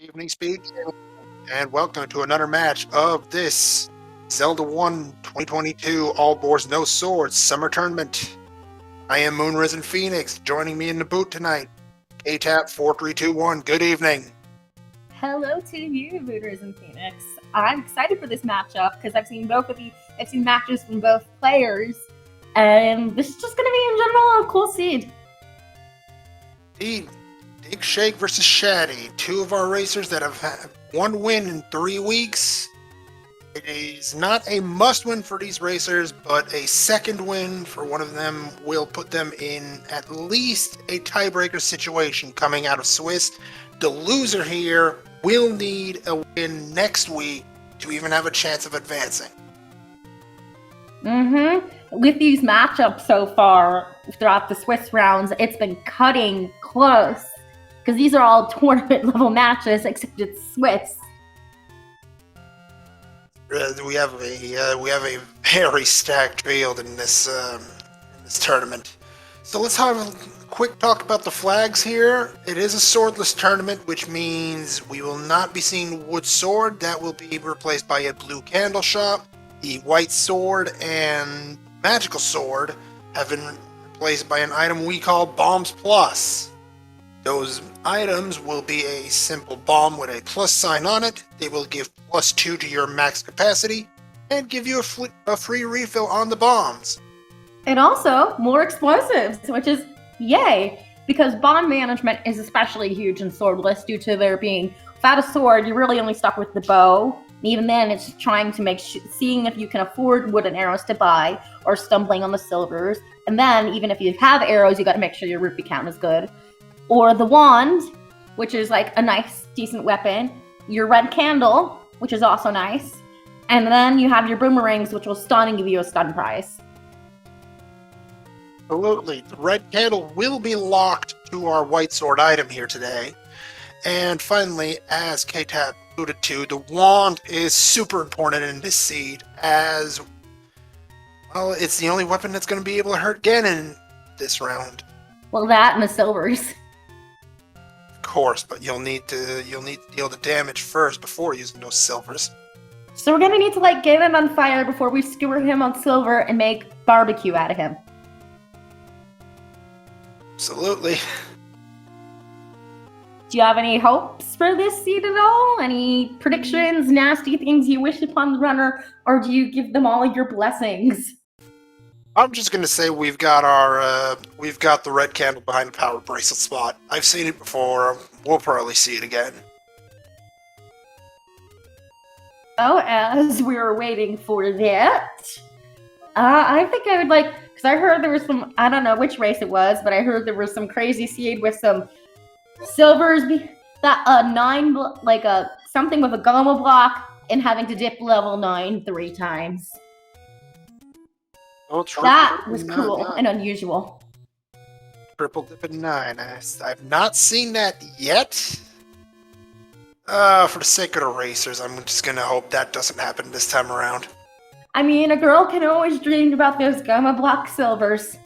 Evening Speed, and welcome to another match of this Zelda 1 2022 All Boards No Swords Summer Tournament. I am Moonrisen Phoenix. Joining me in the booth tonight, KTAP 4321. Good evening. Hello to you, Moonrisen Phoenix. I'm excited for this matchup because I've seen matches from both players, and this is just going to be in general a cool seed. Digshake versus Shatty, two of our racers that have had one win in 3 weeks. It is not a must-win for these racers, but a second win for one of them will put them in at least a tiebreaker situation coming out of Swiss. The loser here will need a win next week to even have a chance of advancing. With these matchups so far throughout the Swiss rounds, it's been cutting close. Because these are all tournament level matches, except it's Swiss. We have a very stacked field in this tournament. So let's have a quick talk about the flags here. It is a swordless tournament, which means we will not be seeing wood sword. That will be replaced by a blue candle shop. The white sword and magical sword have been replaced by an item we call Bombs Plus. Those items will be a simple bomb with a plus sign on it. They will give +2 to your max capacity and give you a free refill on the bombs. And also more explosives, which is yay, because bomb management is especially huge in swordless due to there being, without a sword, you're really only stuck with the bow. And even then, it's trying to seeing if you can afford wooden arrows to buy or stumbling on the silvers. And then even if you have arrows, you got to make sure your rupee count is good. Or the wand, which is like a nice, decent weapon. Your red candle, which is also nice. And then you have your boomerangs, which will stun and give you a stun prize. Absolutely. The red candle will be locked to our white sword item here today. And finally, as KTAP alluded to, the wand is super important in this seed, as, well, it's the only weapon that's going to be able to hurt Ganon this round. Well, that and the silvers. Course, but you'll need to deal the damage first before using those silvers. So we're gonna need to get him on fire before we skewer him on silver and make barbecue out of him. Absolutely. Do you have any hopes for this seed at all? Any predictions, nasty things you wish upon the runner, or do you give them all your blessings? I'm just gonna say we've got the red candle behind the power bracelet spot. I've seen it before. We'll probably see it again. Oh, as we were waiting for that, I think I would because I heard there was some, I don't know which race it was, but I heard there was some crazy seed with some silvers, something with a gamma block and having to dip level 9 3 times. Oh, that was cool and unusual. Triple dip at 9. I've not seen that yet. For the sake of the racers, I'm just gonna hope that doesn't happen this time around. I mean, a girl can always dream about those gamma block silvers.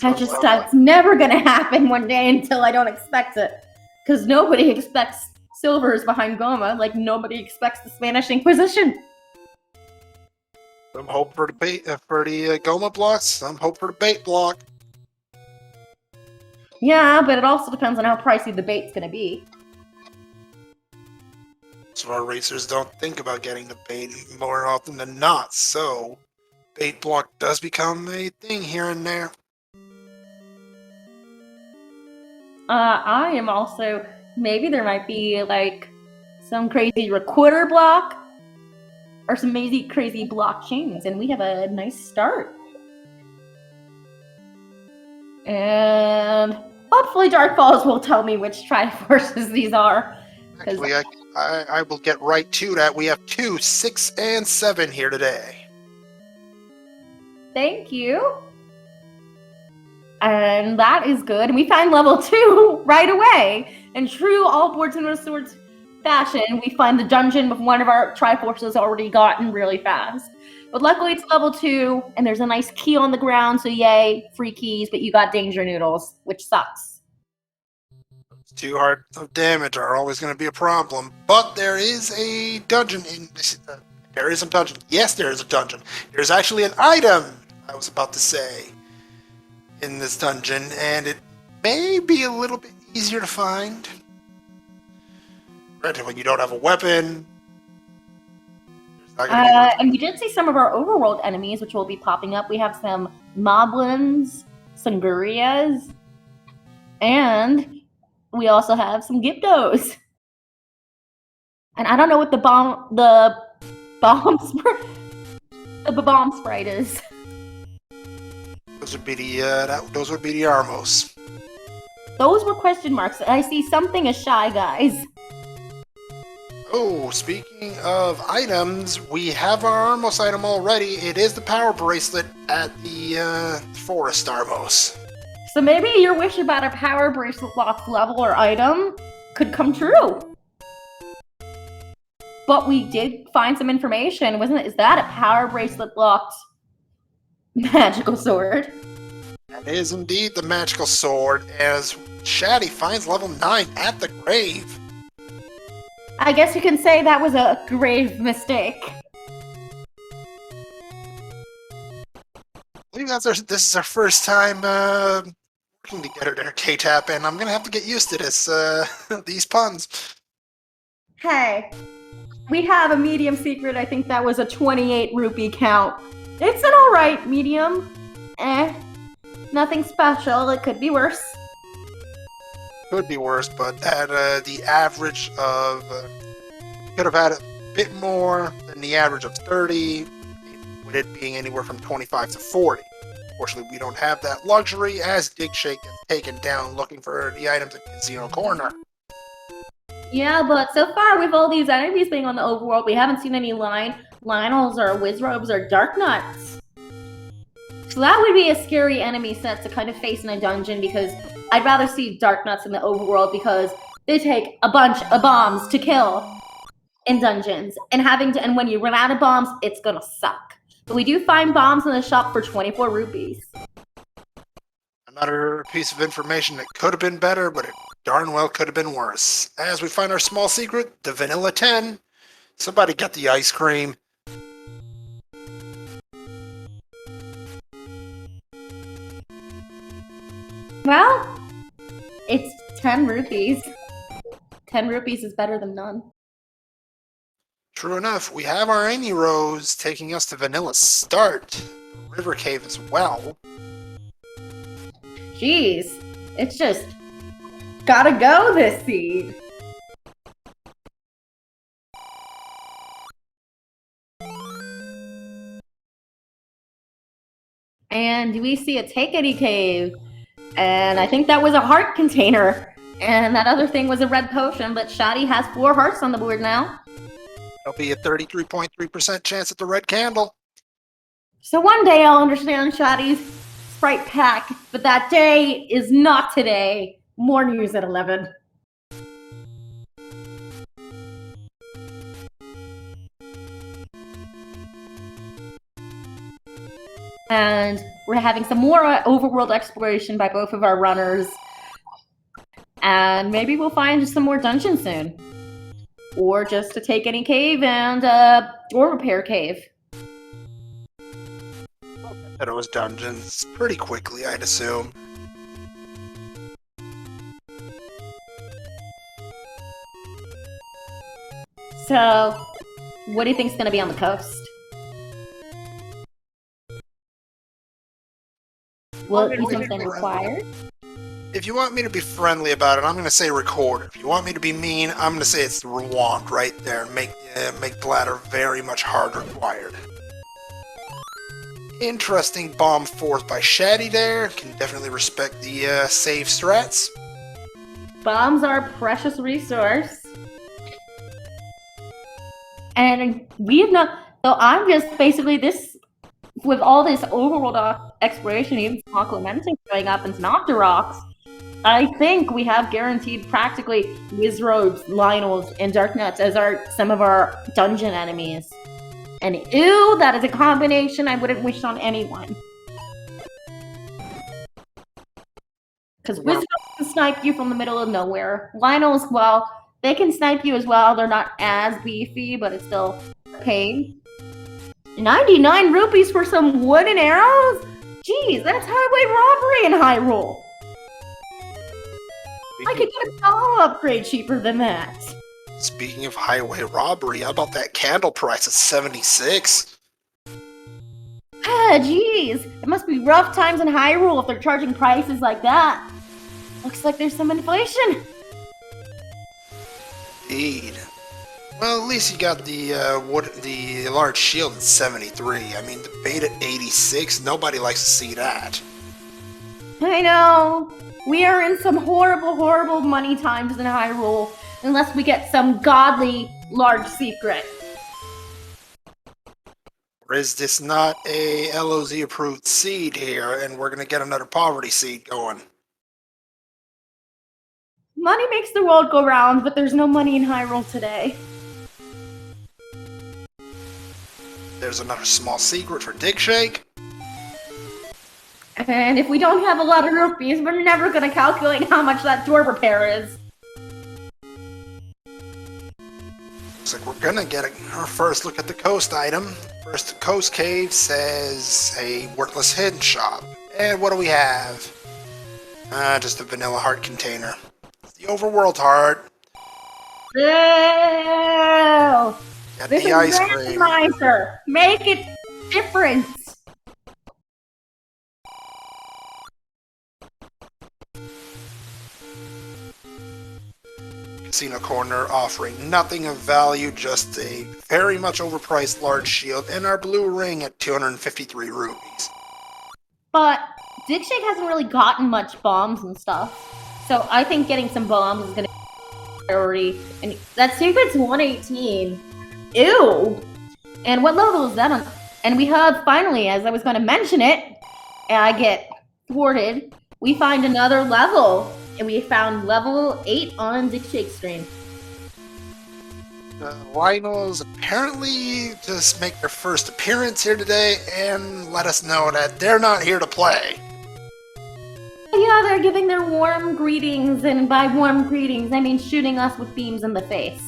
That's never gonna happen one day until I don't expect it. Because nobody expects silvers behind gamma, like nobody expects the Spanish Inquisition. Some hope for the Goma blocks, some hope for the bait block. Yeah, but it also depends on how pricey the bait's gonna be. So our racers don't think about getting the bait more often than not, so bait block does become a thing here and there. I am also, maybe there might be some crazy recorder block or some crazy blockchains, and we have a nice start. And hopefully Dark Falls will tell me which Triforces these are. Actually, I will get right to that. We have 2, 6, and 7 here today. Thank you. And that is good. And we find level 2 right away. In true All Boards No Swords fashion, we find the dungeon with one of our Triforces already gotten really fast. But luckily it's level 2, and there's a nice key on the ground, so yay, free keys, but you got danger noodles, which sucks. 2 hearts of damage are always going to be a problem, but there is a dungeon in this. There is a dungeon. Yes, there is a dungeon. There's actually an item, I was about to say, in this dungeon, and it may be a little bit easier to find. Granted, when you don't have a weapon. And we did see some of our overworld enemies, which will be popping up. We have some moblins, sangurias, and we also have some gyptos. And I don't know what the bomb sprite is. Those would be the Armos. Those were question marks. I see something as Shy Guys. Oh, speaking of items, we have our Armos item already. It is the power bracelet at the Forest Armos. So maybe your wish about a power bracelet locked level or item could come true. But we did find some information, wasn't it? Is that a power bracelet locked magical sword? That is indeed the magical sword, as Shatty finds level 9 at the grave. I guess you can say that was a grave mistake. I believe this is our first time working together there, K-Tap, and I'm going to have to get used to this, these puns. Hey, we have a medium secret. I think that was a 28 rupee count. It's an alright medium. Nothing special. It could be worse. Could be worse, but at the average of... could have had a bit more than the average of 30, with it being anywhere from 25 to 40. Unfortunately, we don't have that luxury, as digshake gets taken down looking for the items at Casino Corner. Yeah, but so far, with all these enemies being on the overworld, we haven't seen any Lionels or Wizrobes or Darknuts. So that would be a scary enemy set to kind of face in a dungeon, because I'd rather see Darknuts in the overworld, because they take a bunch of bombs to kill in dungeons, and when you run out of bombs, it's gonna suck. But we do find bombs in the shop for 24 rupees. Another piece of information that could have been better, but it darn well could have been worse. As we find our small secret, the Vanilla 10. Somebody get the ice cream. Well, it's 10 rupees. 10 rupees is better than none. True enough, we have our Amy Rose taking us to Vanilla Start, River Cave as well. Jeez, it's just gotta go this seed. And we see a Take-Any cave, and I think that was a heart container, and that other thing was a red potion, but Shatty has 4 hearts on the board now. There'll be a 33.3% chance at the red candle. So one day I'll understand Shatty's Sprite pack, but that day is not today. More news at 11. And we're having some more overworld exploration by both of our runners. And maybe we'll find some more dungeons soon. Or just to take any cave and or repair cave. That it was dungeons pretty quickly, I'd assume. So, what do you think's gonna be on the coast? Will it be something required? If you want me to be friendly about it, I'm going to say record. If you want me to be mean, I'm going to say it's the Rwand right there. Make bladder very much hard required. Interesting bomb force by Shatty there. Can definitely respect the save strats. Bombs are a precious resource. And we have not... So I'm just basically this... With all this overworld exploration, even small Clementing showing up and Nocturocks, I think we have guaranteed practically Wizrobes, Lionels, and Darknuts as some of our dungeon enemies. And ew, that is a combination I wouldn't wish on anyone. Because Wizrobes can snipe you from the middle of nowhere. Lionels, well, they can snipe you as well. They're not as beefy, but it's still a pain. 99 rupees for some wooden arrows? Jeez, that's highway robbery in Hyrule. I could get a power upgrade cheaper than that. Speaking of highway robbery, how about that candle price at 76? Ah, jeez. It must be rough times in Hyrule if they're charging prices like that. Looks like there's some inflation. Indeed. Well, at least you got the large shield at 73. I mean, the bait at 86, nobody likes to see that. I know. We are in some horrible, horrible money times in Hyrule, unless we get some godly large secret. Or is this not a LOZ approved seed here, and we're gonna get another poverty seed going? Money makes the world go round, but there's no money in Hyrule today. There's another small secret for digshake. And if we don't have a lot of rupees, we're never gonna calculate how much that door repair is. Looks like we're gonna get our first look at the coast item. First, the coast cave says a worthless hidden shop. And what do we have? Just a vanilla heart container. It's the overworld heart. Ew! Get This the is ice cream. Randomizer. Make it different. Casino corner offering nothing of value, just a very much overpriced large shield and our blue ring at 253 rupees. But digshake hasn't really gotten much bombs and stuff. So I think getting some bombs is gonna be a priority. And that secret's 118. Ew! And what level is that on? And we have finally, as I was gonna mention it, and I get thwarted, we find another level. And we found level 8 on digshake stream. The Lionels apparently just make their first appearance here today and let us know that they're not here to play. Yeah, they're giving their warm greetings, and by warm greetings, I mean shooting us with beams in the face.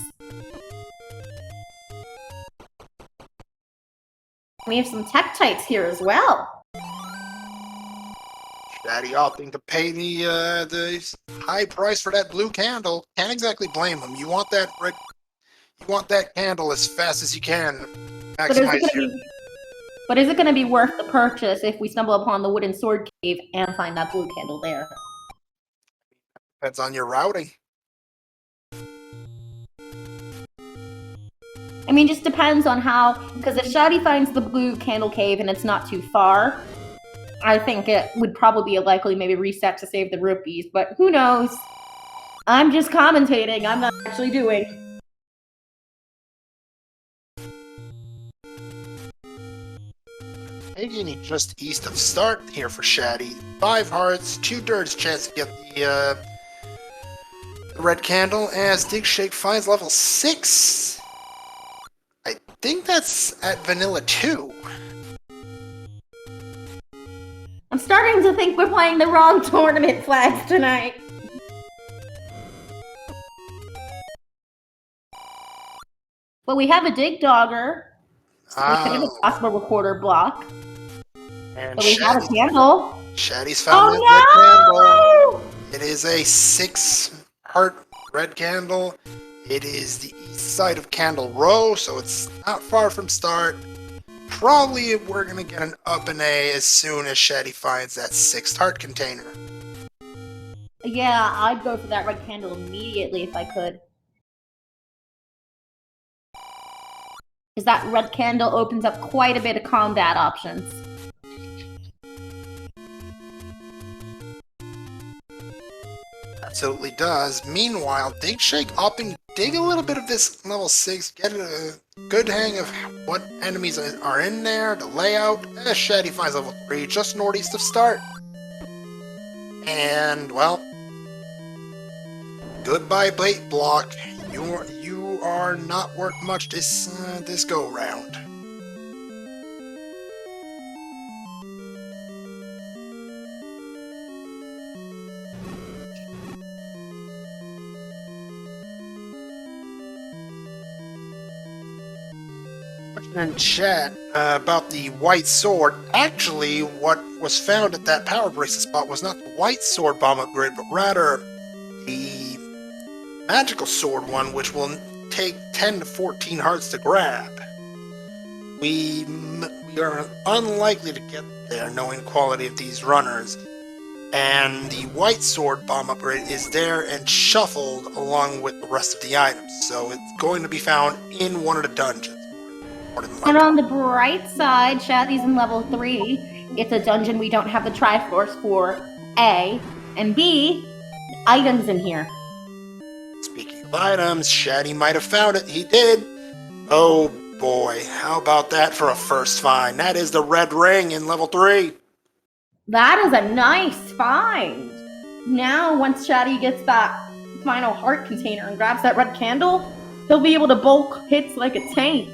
We have some Tektites here as well. Daddy opting to pay the high price for that blue candle. Can't exactly blame him. You want that candle as fast as you can. But is it Maximize gonna be, but is it going to be worth the purchase if we stumble upon the wooden sword cave and find that blue candle there? Depends on your routing. I mean, just depends on how, because if Shatty finds the blue candle cave and it's not too far, I think it would probably be a likely maybe reset to save the rupees, but who knows? I'm just commentating, I'm not actually doing. Taking just east of start here for Shatty. 5 hearts, 2 dirts chance to get the red candle as digshake finds level 6. I think that's at vanilla 2. I'm starting to think we're playing the wrong tournament flags tonight. But we have a dig dogger. So we could have a possible recorder block. And But we have a candle. Shatty's found that red candle. It is a 6 heart red candle. It is the east side of Candle Row, so it's not far from start. Probably we're gonna get an up and A as soon as Shatty finds that 6th heart container. Yeah, I'd go for that red candle immediately if I could. Because that red candle opens up quite a bit of combat options. Absolutely does. Meanwhile, digshake opting to dig a little bit of this level 6, get a good hang of what enemies are in there, the layout, as Shatty finds level 3 just northeast of start. And, well, goodbye bait block. You are not worth much this go round. Question in chat about the white sword. Actually, what was found at that power bracelet spot was not the white sword bomb upgrade, but rather the magical sword one, which will take 10 to 14 hearts to grab. We are unlikely to get there, knowing the quality of these runners. And the white sword bomb upgrade is there and shuffled along with the rest of the items, so it's going to be found in one of the dungeons. And on the bright side, Shatty's in level 3. It's a dungeon we don't have the Triforce for, A. And B, items in here. Speaking of items, Shatty might have found it. He did. Oh boy, how about that for a first find? That is the red ring in level 3. That is a nice find. Now, once Shatty gets that final heart container and grabs that red candle, he'll be able to bulk hits like a tank.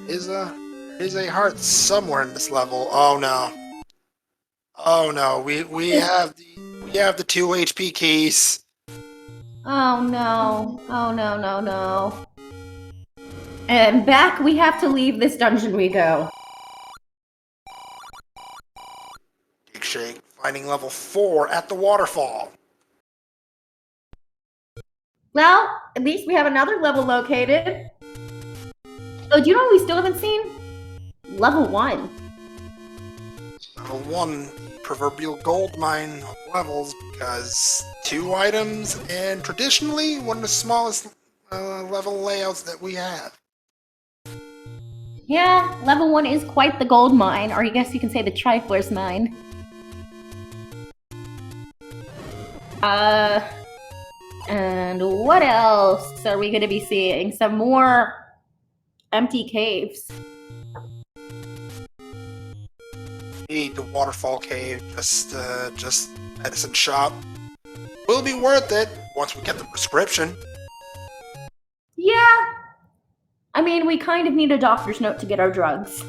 There is a heart somewhere in this level. Oh no. Oh no, we have the 2 HP keys. Oh no. Oh no, no, no. And back we have to leave this dungeon we go. Digshake, finding level 4 at the waterfall. Well, at least we have another level located. Oh, do you know what we still haven't seen? Level 1. Level 1, the proverbial gold mine of levels, because 2 items and traditionally one of the smallest level layouts that we have. Yeah, level 1 is quite the gold mine, or I guess you can say the Triforce mine. And what else are we going to be seeing? Some more empty caves. The waterfall cave, just medicine shop. Will be worth it once we get the prescription. Yeah. I mean, we kind of need a doctor's note to get our drugs.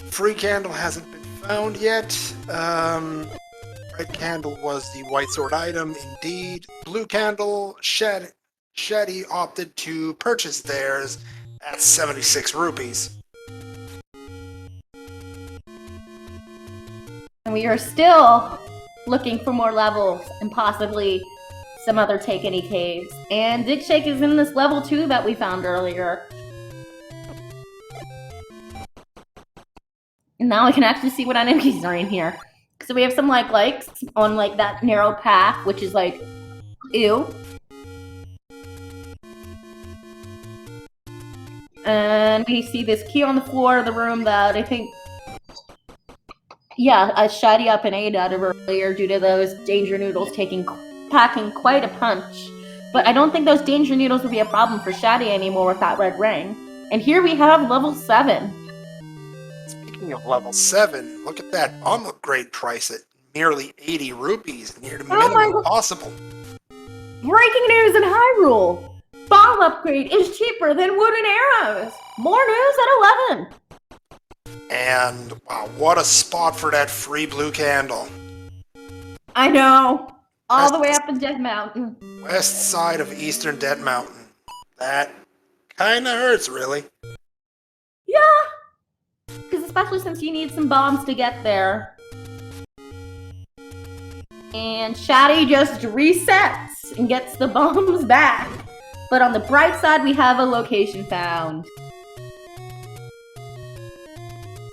Free candle hasn't been found yet. Red candle was the white sword item, indeed. Blue candle, Shatty opted to purchase theirs at 76 rupees. And we are still looking for more levels and possibly some other Take Any caves. And Digshake is in this level 2 that we found earlier. And now we can actually see what enemies are in here. So we have some likes on like that narrow path, which is like, ew. And we see this key on the floor of the room that I think, yeah, I Shatty up an 8 out of earlier due to those danger noodles packing quite a punch. But I don't think those danger noodles would be a problem for Shatty anymore with that red ring. And here we have level 7. Speaking of level 7, look at that bomb upgrade price at merely 80 rupees, near the minimum possible. Breaking news in Hyrule! Bomb upgrade is cheaper than wooden arrows! More news at 11! And wow, what a spot for that free blue candle. I know! All the way up in Dead Mountain. West side of Eastern Dead Mountain. That kinda hurts, really. Yeah! Because especially since you need some bombs to get there. And Shatty just resets and gets the bombs back. But on the bright side, we have a location found.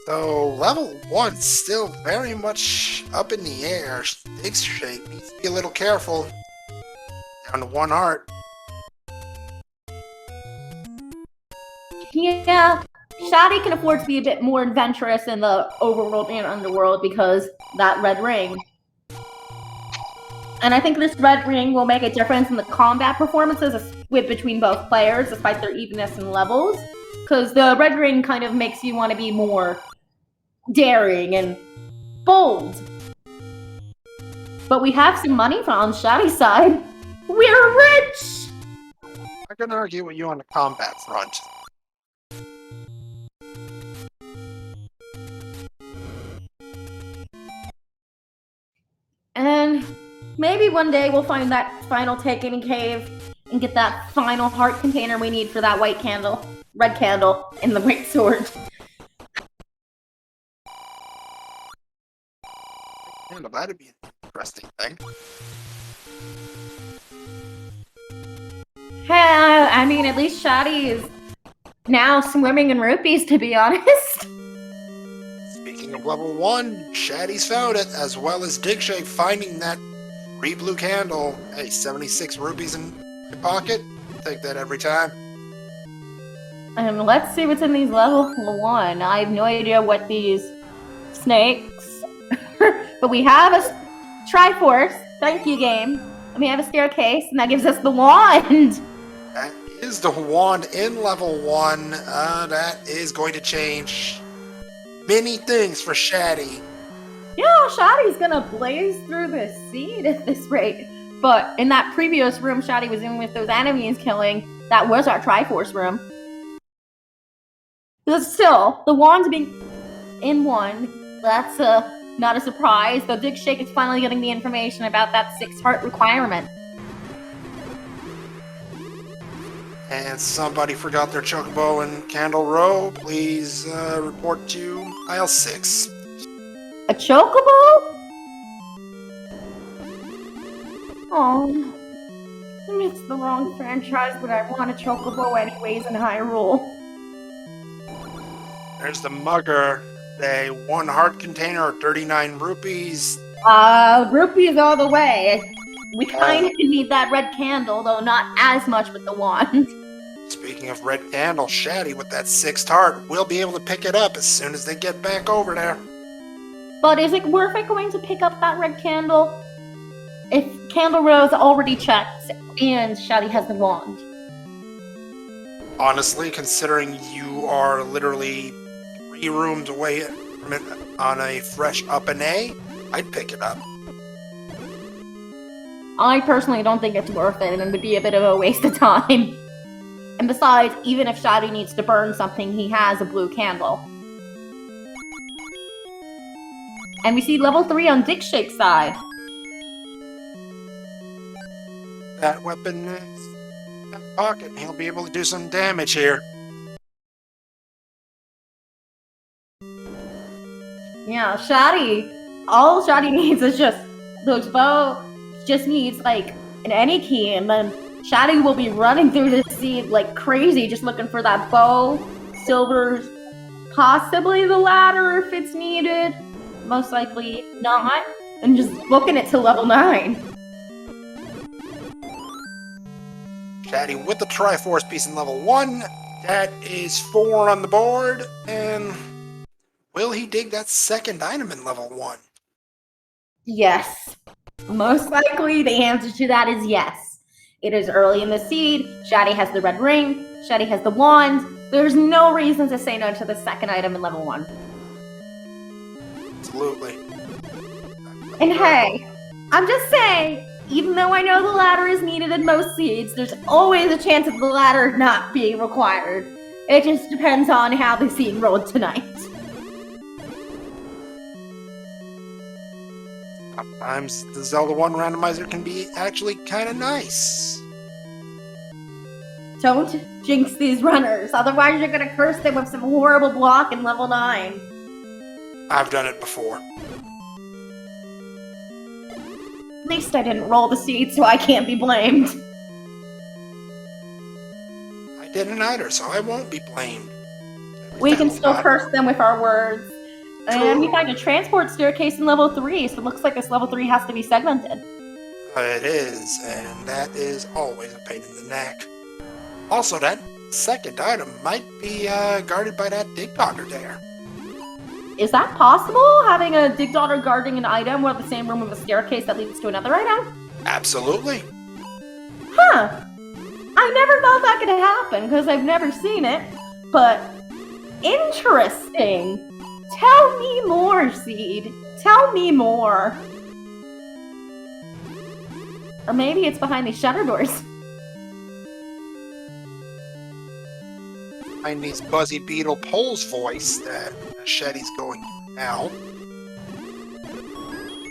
So, level 1 still very much up in the air. Digshake needs to be a little careful. Down to 1 heart. Yeah, Shatty can afford to be a bit more adventurous in the overworld and underworld because that red ring. And I think this red ring will make a difference in the combat performances between both players, despite their evenness in levels. Because the red ring kind of makes you want to be more daring and bold. But we have some money on Shatty's side. We're rich! I can argue with you on the combat front. And Maybe one day we'll find that final taken cave and get that final heart container we need for that red candle, and the white sword. Yeah, that'd be an interesting thing. I mean, at least Shatty is now swimming in rupees, to be honest. Speaking of level 1, Shatty's found it, as well as digshake finding that free blue candle. Hey, 76 rupees in my pocket. Take that every time. Let's see what's in these level 1. I have no idea what these snakes, but we have a Triforce. Thank you, game. And we have a staircase, and that gives us the wand. That is the wand in level 1. That is going to change many things for Shatty. Yeah, Shatty's gonna blaze through the seed at this rate. But in that previous room Shatty was in with those enemies killing, that was our Triforce room. But still, the wand's being in 1. That's not a surprise, though digshake is finally getting the information about that 6 heart requirement. And somebody forgot their chocobo in Candle Row. Please report to aisle 6. A chocobo? Oh, it's the wrong franchise, but I want a chocobo anyways in Hyrule. There's the mugger. They 1 heart container or 39 rupees. Rupees all the way. We kind of need that red candle, though not as much with the wand. Speaking of red candle, Shatty with that 6th heart will be able to pick it up as soon as they get back over there. But is it worth it going to pick up that red candle if Candle Row's already checked and Shatty has the wand? Honestly, considering you are literally 3 rooms away from it on a fresh up and A, I'd pick it up. I personally don't think it's worth it, and it would be a bit of a waste of time. And besides, even if Shatty needs to burn something, he has a blue candle. And we see level 3 on digshake's side. That weapon is in that pocket. He'll be able to do some damage here. Yeah, Shatty. All Shatty needs is just those bow. Just needs like an any key, and then Shatty will be running through the sea like crazy, just looking for that bow, silver, possibly the ladder if it's needed. Most likely not, and just booking it to level 9. Shatty with the Triforce piece in level 1. That is 4 on the board, and will he dig that 2nd item in level 1? Yes. Most likely the answer to that is yes. It is early in the seed. Shatty has the red ring. Shatty has the wand. There's no reason to say no to the 2nd item in level 1. Absolutely. And hey, I'm just saying, even though I know the ladder is needed in most seeds, there's always a chance of the ladder not being required. It just depends on how the seed rolled tonight. Sometimes the Zelda 1 randomizer can be actually kind of nice. Don't jinx these runners, otherwise you're gonna curse them with some horrible block in level 9. I've done it before. At least I didn't roll the seed, so I can't be blamed. I didn't either, so I won't be blamed. We can still curse them with our words. And we find a transport staircase in level 3, so it looks like this level 3 has to be segmented. It is, and that is always a pain in the neck. Also, that 2nd item might be guarded by that dig dogger there. Is that possible? Having a dig dogger guarding an item while the same room with a staircase that leads to another item? Absolutely. Huh. I never thought that could happen, because I've never seen it. But, interesting. Tell me more, Seed. Tell me more. Or maybe it's behind these shutter doors. Behind these Buzzy Beetle Pole's voice that Shetty's going through now.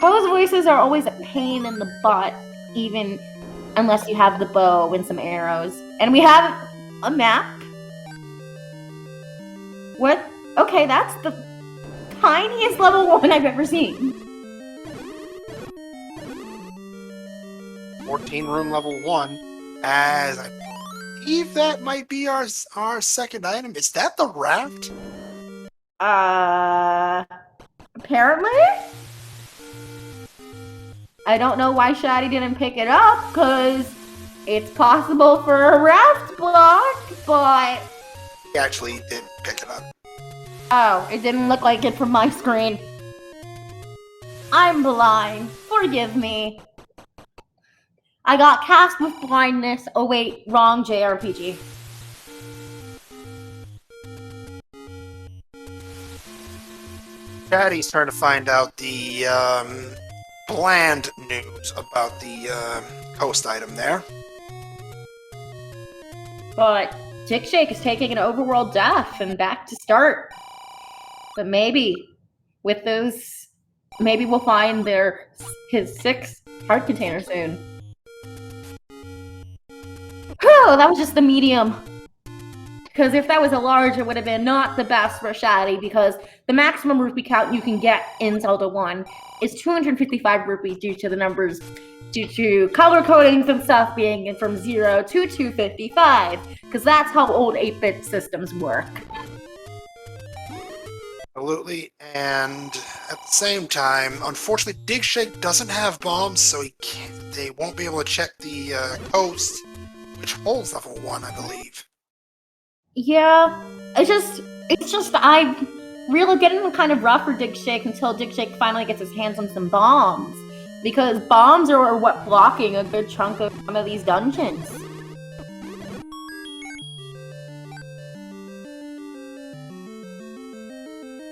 Those voices are always a pain in the butt, even unless you have the bow and some arrows. And we have a map. What? Okay, that's the tiniest level 1 I've ever seen. 14 room level 1, as I believe that might be our second item. Is that the raft? Apparently? I don't know why Shatty didn't pick it up, because it's possible for a raft block, but... He actually did pick it up. Oh, it didn't look like it from my screen. I'm blind. Forgive me. I got cast with blindness. Oh wait, wrong JRPG. Chatty's trying to find out the bland news about the coast item there. But Digshake is taking an overworld death and back to start. But maybe with those, maybe we'll find his 6 heart container soon. Oh, that was just the medium. Because if that was a large, it would have been not the best for Shatty, because the maximum rupee count you can get in Zelda 1 is 255 rupees due to the numbers, due to color codings and stuff being from 0 to 255, because that's how old 8-bit systems work. Absolutely, and at the same time, unfortunately, Digshake doesn't have bombs, so they won't be able to check the coast, which holds level 1, I believe. Yeah, it's just I'm really getting kind of rough for Digshake until Digshake finally gets his hands on some bombs, because bombs are what blocking a good chunk of some of these dungeons.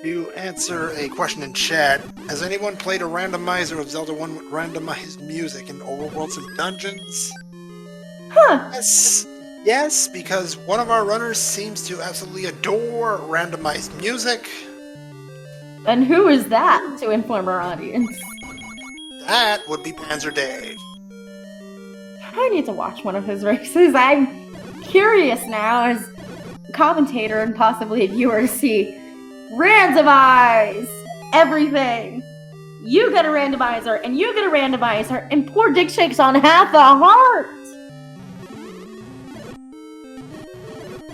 To answer a question in chat, has anyone played a randomizer of Zelda 1 with randomized music in overworlds and dungeons? Huh. Yes, because one of our runners seems to absolutely adore randomized music. And who is that, to inform our audience? That would be Panzer Dave. I need to watch one of his races. I'm curious now as a commentator and possibly a viewer to see. Randomize everything. You get a randomizer, and you get a randomizer, and poor Digshake's on half a heart.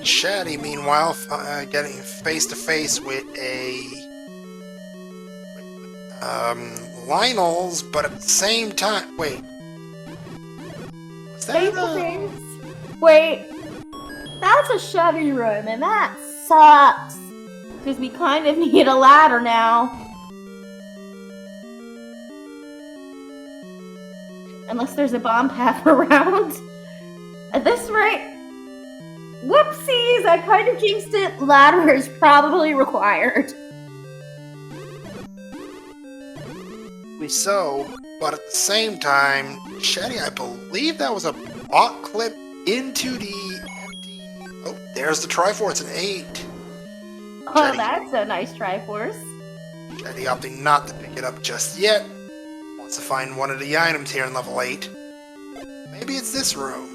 Shatty, meanwhile, getting face to face with a Lionel's, but at the same time, wait. What's that? Face to face. Wait, that's a Chevy room, and that sucks. Because we kind of need a ladder now. Unless there's a bomb path around. At this rate, whoopsies, I kind of jinxed it. Ladder is probably required. So, but at the same time, Shatty, I believe that was a bot clip into the empty... Oh, there's the Triforce, an 8. Oh, Shatty, that's a nice Triforce. Shatty opting not to pick it up just yet. Wants to find one of the items here in level 8. Maybe it's this room.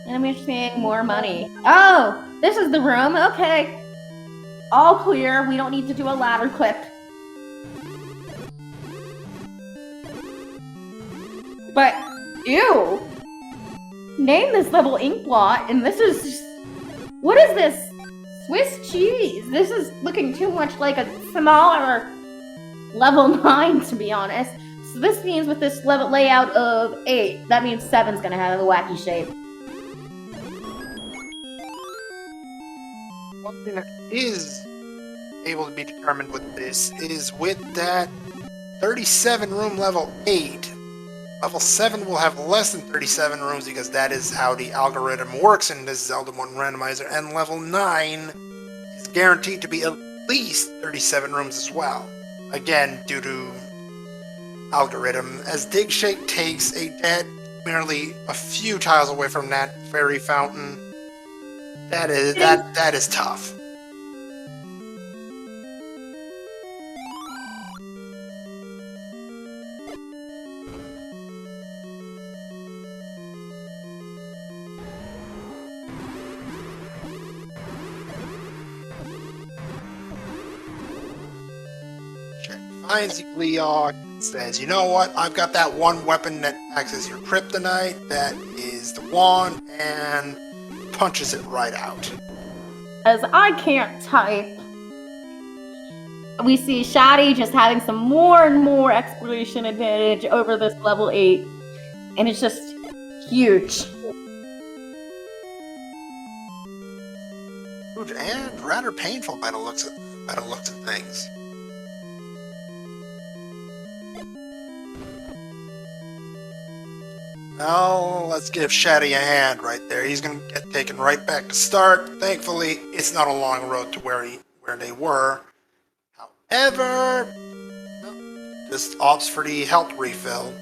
And we're seeing more money. Oh, this is the room. Okay. All clear. We don't need to do a ladder clip. But, ew. Name this level Inkblot, and this is just... What is this? Swiss cheese. This is looking too much like a smaller level 9, to be honest. So this means with this level layout of 8, that means 7's gonna have a wacky shape. One thing that is able to be determined with this is with that 37 room level 8, level 7 will have less than 37 rooms because that is how the algorithm works in this Zelda 1 randomizer, and level 9 is guaranteed to be at least 37 rooms as well. Again, due to algorithm, as Digshake takes a dead merely a few tiles away from that fairy fountain. That is tough. Finds Leok, says, you know what? I've got that one weapon that acts as your kryptonite. That is the wand, and punches it right out. As I can't type, we see Shatty just having some more and more exploration advantage over this level 8, and it's just huge. And rather painful by the looks of things. Now, let's give Shatty a hand right there. He's going to get taken right back to start. Thankfully, it's not a long road to where they were. However, just opts for the health refill.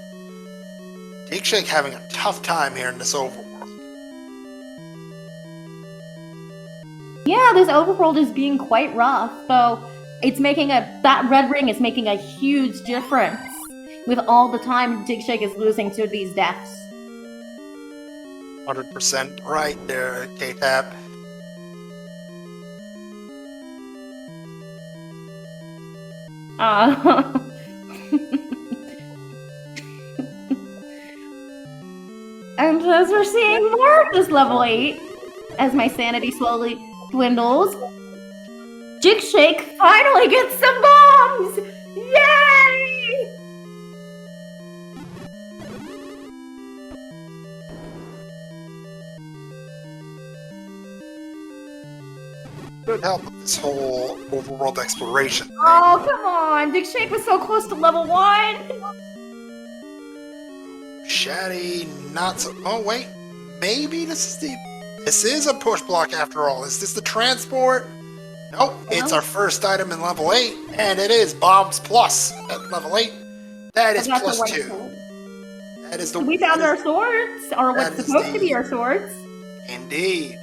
Digshake having a tough time here in this overworld. Yeah, this overworld is being quite rough, though it's making that red ring is making a huge difference with all the time Digshake is losing to these deaths. 100% right there, K-Tap. And as we're seeing more of this level 8, as my sanity slowly dwindles, Digshake finally gets some bombs! Yay! Could help with this whole overworld exploration thing. Oh, come on! Digshake was so close to level 1! Shatty, not so... Oh, wait. Maybe this is a push block after all. Is this the transport? Nope, it's our first item in level 8, and it is Bombs Plus at level 8. That is plus 2. That is the... We found our swords, or what's supposed to be our swords. Indeed.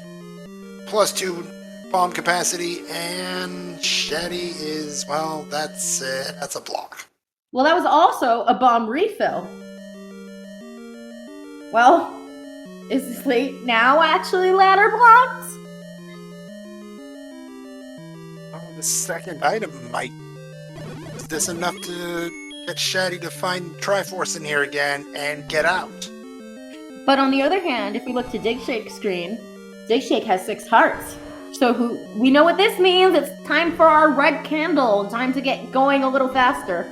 Plus 2 bomb capacity, and Shatty is, well, that's it. That's a block. Well, that was also a bomb refill. Well, is this late now actually ladder blocks? Oh, the second item might... Is this enough to get Shatty to find Triforce in here again and get out? But on the other hand, if we look to Digshake's screen, Digshake has 6 hearts. So we know what this means. It's time for our red candle. Time to get going a little faster.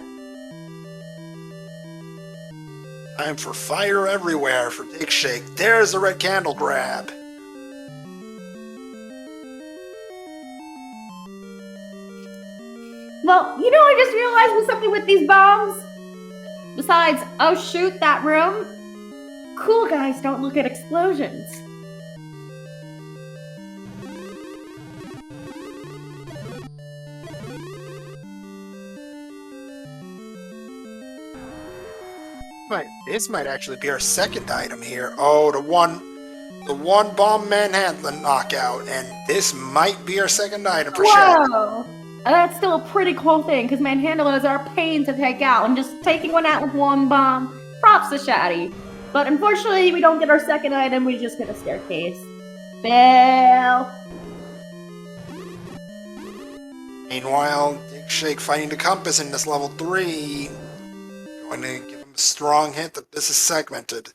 Time for fire everywhere for Digshake. There's a red candle grab. Well, you know, I just realized with something with these bombs. Besides, oh shoot, that room. Cool guys don't look at explosions. This might actually be our second item here. Oh, the one bomb manhandling knockout, and this might be our second item for sure. Whoa! That's still a pretty cool thing, because manhandlers are a pain to take out, and just taking one out with one bomb, props to Shatty. But unfortunately, we don't get our second item, we just get a staircase. Fail! Meanwhile, Digshake finding the compass in this level 3. Going to give him a strong hint that this is segmented.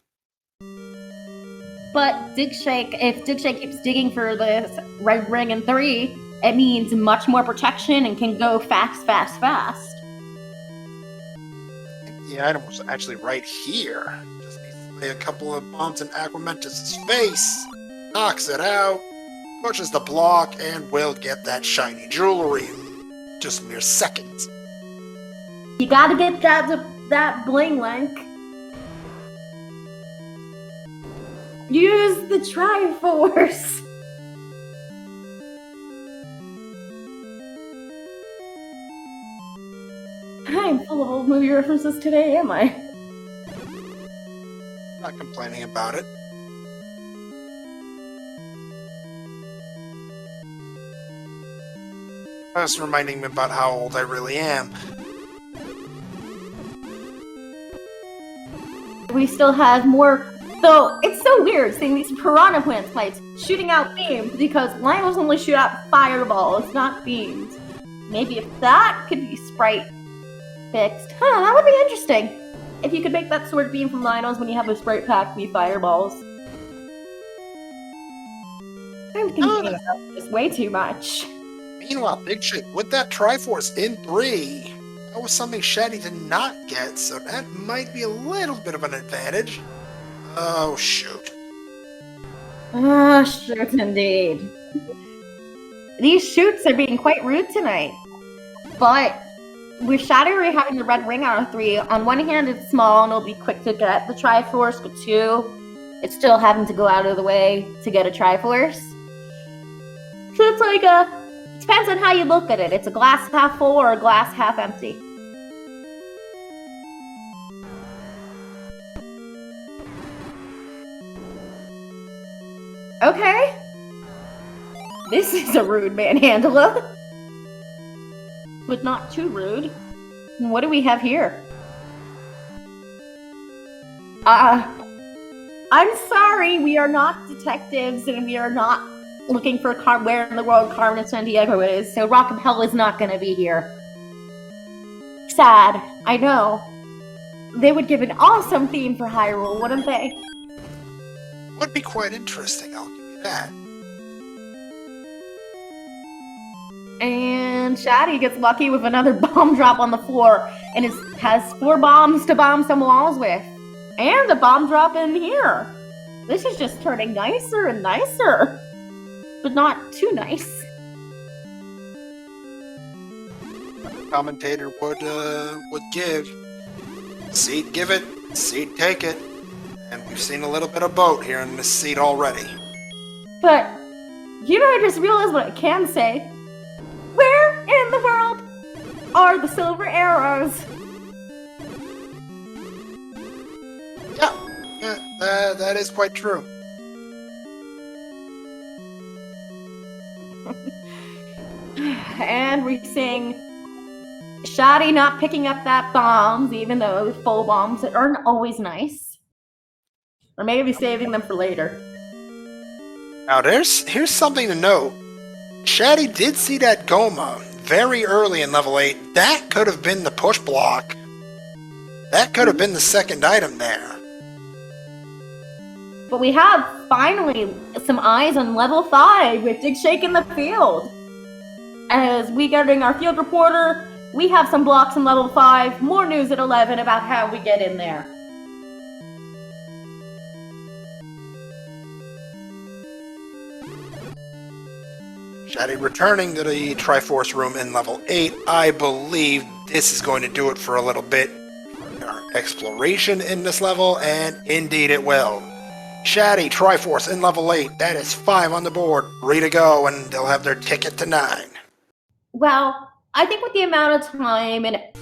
But Digshake, if Digshake keeps digging for this red ring in 3, it means much more protection and can go fast, fast, fast. I think the item was actually right here. Just needs to lay a couple of bombs in Aquamentus' face. Knocks it out. Pushes the block and will get that shiny jewelry in just mere seconds. You gotta get that bling link. Use the Triforce. I'm full of old movie references today, am I? Not complaining about it. Just reminding me about how old I really am. We still have more. So it's so weird seeing these piranha plant fights shooting out beams because Lionels only shoot out fireballs, not beams. Maybe if that could be sprite fixed, that would be interesting. If you could make that sword beam from Lionels when you have a sprite pack be fireballs. I'm thinking about this way too much. Meanwhile, digshake with that Triforce in 3. That was something Shatty did not get, so that might be a little bit of an advantage. Oh, shoot. Ah, shoot indeed. These shoots are being quite rude tonight. But with Shattery having the red ring out of 3, on one hand it's small and it'll be quick to get the Triforce, but 2, it's still having to go out of the way to get a Triforce. So it's like it depends on how you look at it. It's a glass half full or a glass half empty. Okay. This is a rude manhandler. But not too rude. What do we have here? I'm sorry, we are not detectives and we are not looking for where in the world Carmen Sandiego is, so Rockapella is not gonna be here. Sad, I know. They would give an awesome theme for Hyrule, wouldn't they? Would be quite interesting, I'll give you that. And Shatty gets lucky with another bomb drop on the floor and has 4 bombs to bomb some walls with. And a bomb drop in here. This is just turning nicer and nicer. But not too nice. Commentator would give. Seed give it, seed take it. And we've seen a little bit of boat here in this seed already. But, I just realized what I can say. Where in the world are the silver arrows? Yeah, that is quite true. And we're seeing Shatty not picking up that bombs, even though full bombs aren't always nice. Or maybe saving them for later. Now here's something to note. Shatty did see that Goma very early in level 8. That could have been the push block. That could have been the second item there. But we have finally some eyes on level 5 with digshake in the field. As we getting our field reporter, we have some blocks in level 5, more news at 11 about how we get in there. Shatty returning to the Triforce room in level 8. I believe this is going to do it for a little bit for our exploration in this level, and indeed it will. Shatty, Triforce in level 8. That is 5 on the board. Ready to go, and they'll have their ticket to 9. Well, I think with the amount of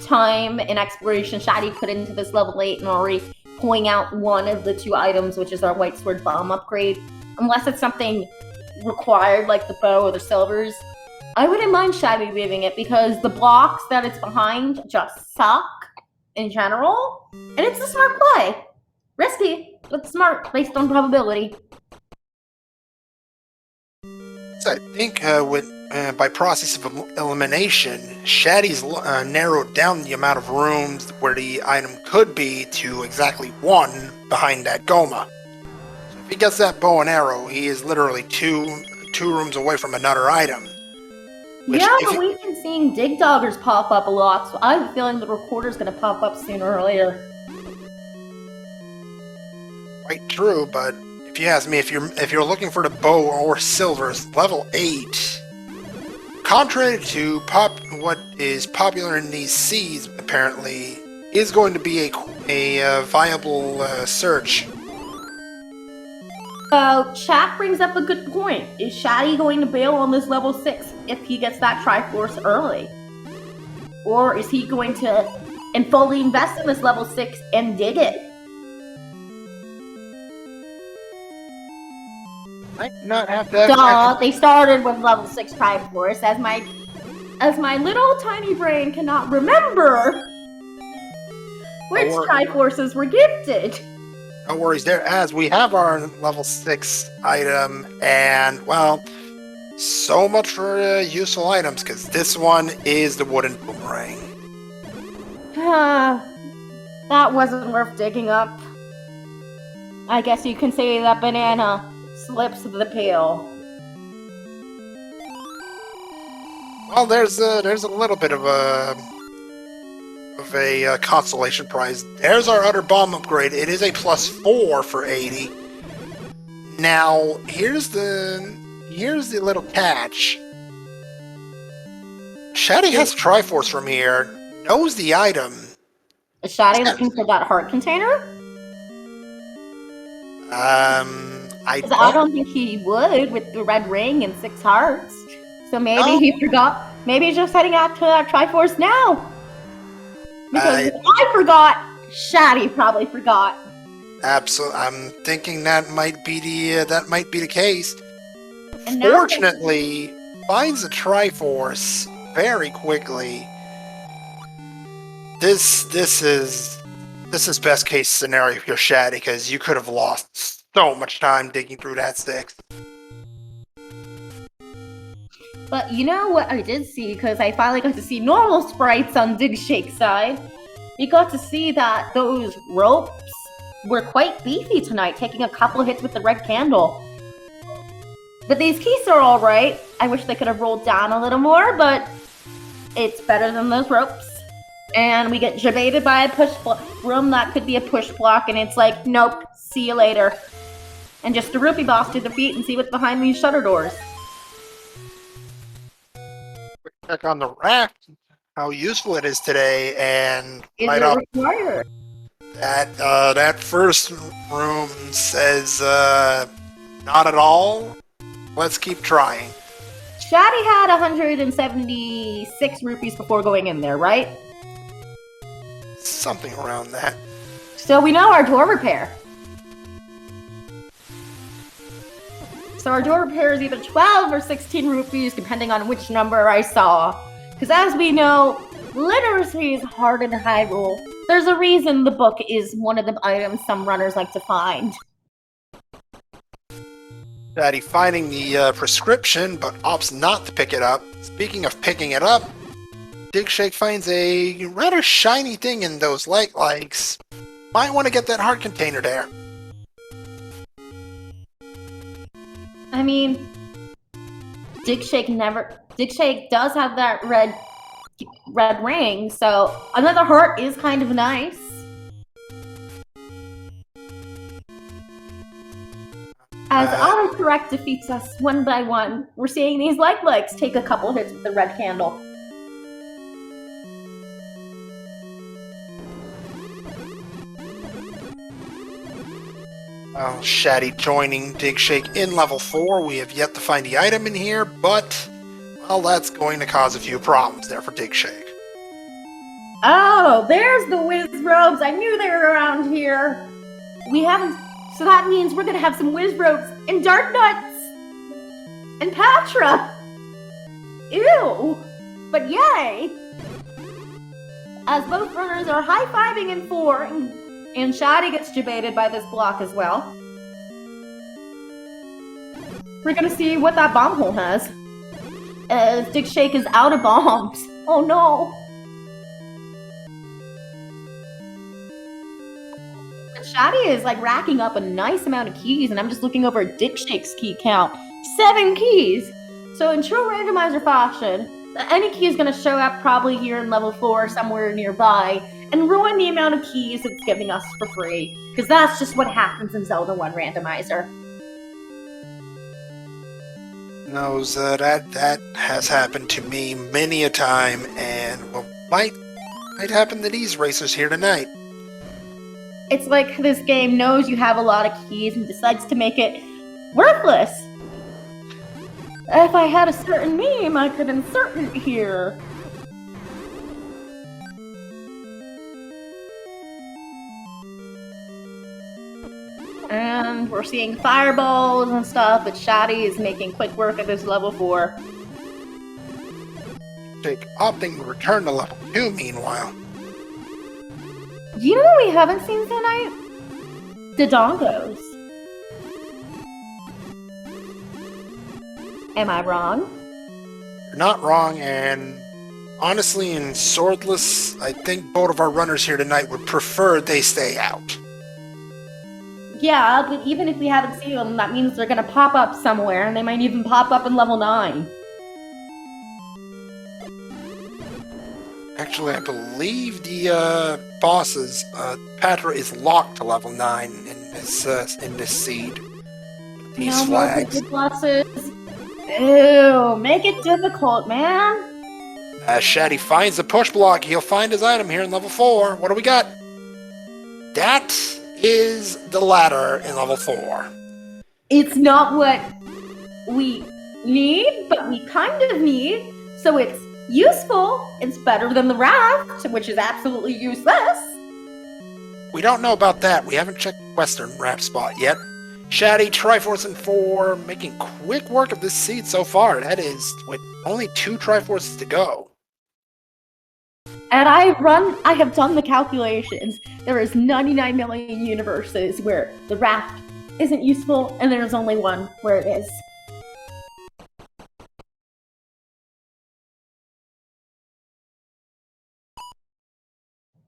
time and exploration Shatty put into this level 8 and already pulling out one of the 2 items, which is our White Sword Bomb upgrade, unless it's something required like the bow or the silvers, I wouldn't mind Shatty leaving it because the blocks that it's behind just suck in general, and it's a smart play. Risky, but smart based on probability. So I think by process of elimination, Shatty's narrowed down the amount of rooms where the item could be to exactly 1 behind that Goma. So if he gets that bow and arrow, he is literally two rooms away from another item. Yeah, but we've been seeing dig doggers pop up a lot, so I have a feeling the recorder's going to pop up sooner or later. Quite true, but if you ask me, if you're looking for the bow or silvers, level 8, contrary to what is popular in these seas, apparently, is going to be a viable search. Chat brings up a good point. Is Shatty going to bail on this level 6 if he gets that Triforce early? Or is he going to fully invest in this level 6 and dig it? Might not have to have They started with level 6 Triforce, as my as my little tiny brain cannot remember which Triforces were gifted. No worries there, as we have our level 6 item, and, well, so much for useful items, because this one is the wooden boomerang. That wasn't worth digging up. I guess you can say that banana slips the pail. Well, there's a little bit of a consolation prize. There's our utter bomb upgrade. It is a +4 for 80. Now, here's the little catch. Shatty has Triforce from here. Knows the item. Is Shatty looking for that heart container? I don't think he would with the red ring and 6 hearts. So maybe he forgot. Maybe he's just heading out to that Triforce now. Because if I forgot, Shatty probably forgot. Absolutely, I'm thinking that might be the case. And Fortunately, finds the Triforce very quickly. This is best case scenario for Shatty, because you could have lost so much time digging through that 6. But you know what I did see, because I finally got to see normal sprites on Digshake's side. We got to see that those ropes were quite beefy tonight, taking a couple of hits with the red candle. But these keys are alright. I wish they could have rolled down a little more, but it's better than those ropes. And we get jebaited by a push room that could be a push block, and it's like, nope, see you later. And just a rupee boss to defeat and see what's behind these shutter doors. Check on the raft, how useful it is today, and Is it required? That first room says not at all. Let's keep trying. Shatty had 176 rupees before going in there, right? Something around that. So we know our door repair. So our door repair is either 12 or 16 rupees, depending on which number I saw. Because as we know, literacy is hard in Hyrule. There's a reason the book is one of the items some runners like to find. Daddy finding the prescription, but opts not to pick it up. Speaking of picking it up, Digshake finds a rather shiny thing in those light likes. Might want to get that heart container there. I mean, Digshake does have that red ring, so another heart is kind of nice. As autocorrect defeats us one by one, we're seeing these likes take a couple hits with the red candle. Well, Shatty joining Digshake in level 4. We have yet to find the item in here, but, well, that's going to cause a few problems there for Digshake. Oh, there's the whiz robes. I knew they were around here. We haven't, so that means we're gonna have some whiz robes and Dark Nuts and Patra. Ew, but yay! As both runners are high-fiving in 4, and Shatty gets jebaited by this block as well. We're gonna see what that bomb hole has. Digshake is out of bombs. Oh no! But Shatty is like racking up a nice amount of keys, and I'm just looking over Digshake's key count. 7 keys! So in true randomizer fashion, any key is gonna show up probably here in level 4 somewhere nearby, and ruin the amount of keys it's giving us for free, because that's just what happens in Zelda 1 Randomizer. Knows that has happened to me many a time, and well, might happen to these racers here tonight. It's like this game knows you have a lot of keys and decides to make it worthless. If I had a certain meme, I could insert it here. And we're seeing fireballs and stuff, but Shatty is making quick work of this level 4. Digshake opting to return to level 2 meanwhile. You know what we haven't seen tonight? The dongos. Am I wrong? You're not wrong, and honestly, in Swordless, I think both of our runners here tonight would prefer they stay out. Yeah, but even if we haven't seen them, that means they're gonna pop up somewhere, and they might even pop up in level 9. Actually, I believe the boss's Patra is locked to level 9 in this seed. These No flags. more bosses. Ew, make it difficult, man. As Shatty finds the push block, he'll find his item here in level 4. What do we got? That is the ladder in level 4. It's not what we need, but we kind of need, so it's useful. It's better than the raft, which is absolutely useless. We don't know about that. We haven't checked Western raft spot yet. Shatty, Triforce, and 4 making quick work of this seed so far. That is with only 2 Triforces to go. And I have done the calculations. There is 99 million universes where the raft isn't useful, and there's only one where it is.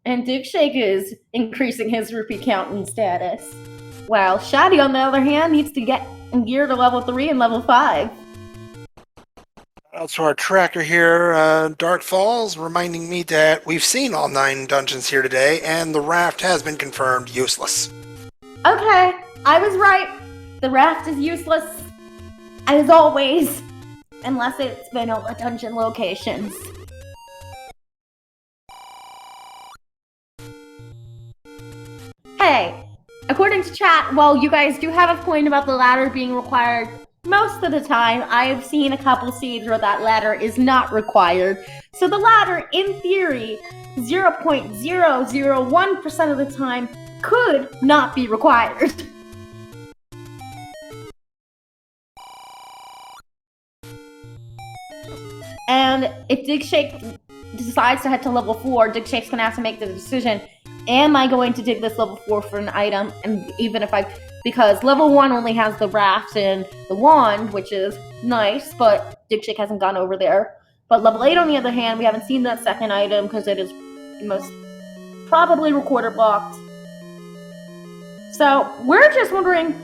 And digshake is increasing his rupee count and status. While Shatty, on the other hand, needs to get gear to level 3 and level 5. Also, our tracker here, Dark Falls, reminding me that we've seen all 9 dungeons here today, and the raft has been confirmed useless. Okay, I was right. The raft is useless, as always, unless it's vanilla dungeon locations. Hey, according to chat, while you guys do have a point about the ladder being required, most of the time I've seen a couple seeds where that ladder is not required. So the ladder, in theory, 0.001% of the time, could not be required. And if digshake decides to head to level 4, digshake's gonna have to make the decision, am I going to dig this level 4 for an item? And even if because level 1 only has the raft and the wand, which is nice, but digshake hasn't gone over there. But level 8, on the other hand, we haven't seen that second item because it is most probably recorder blocked. So we're just wondering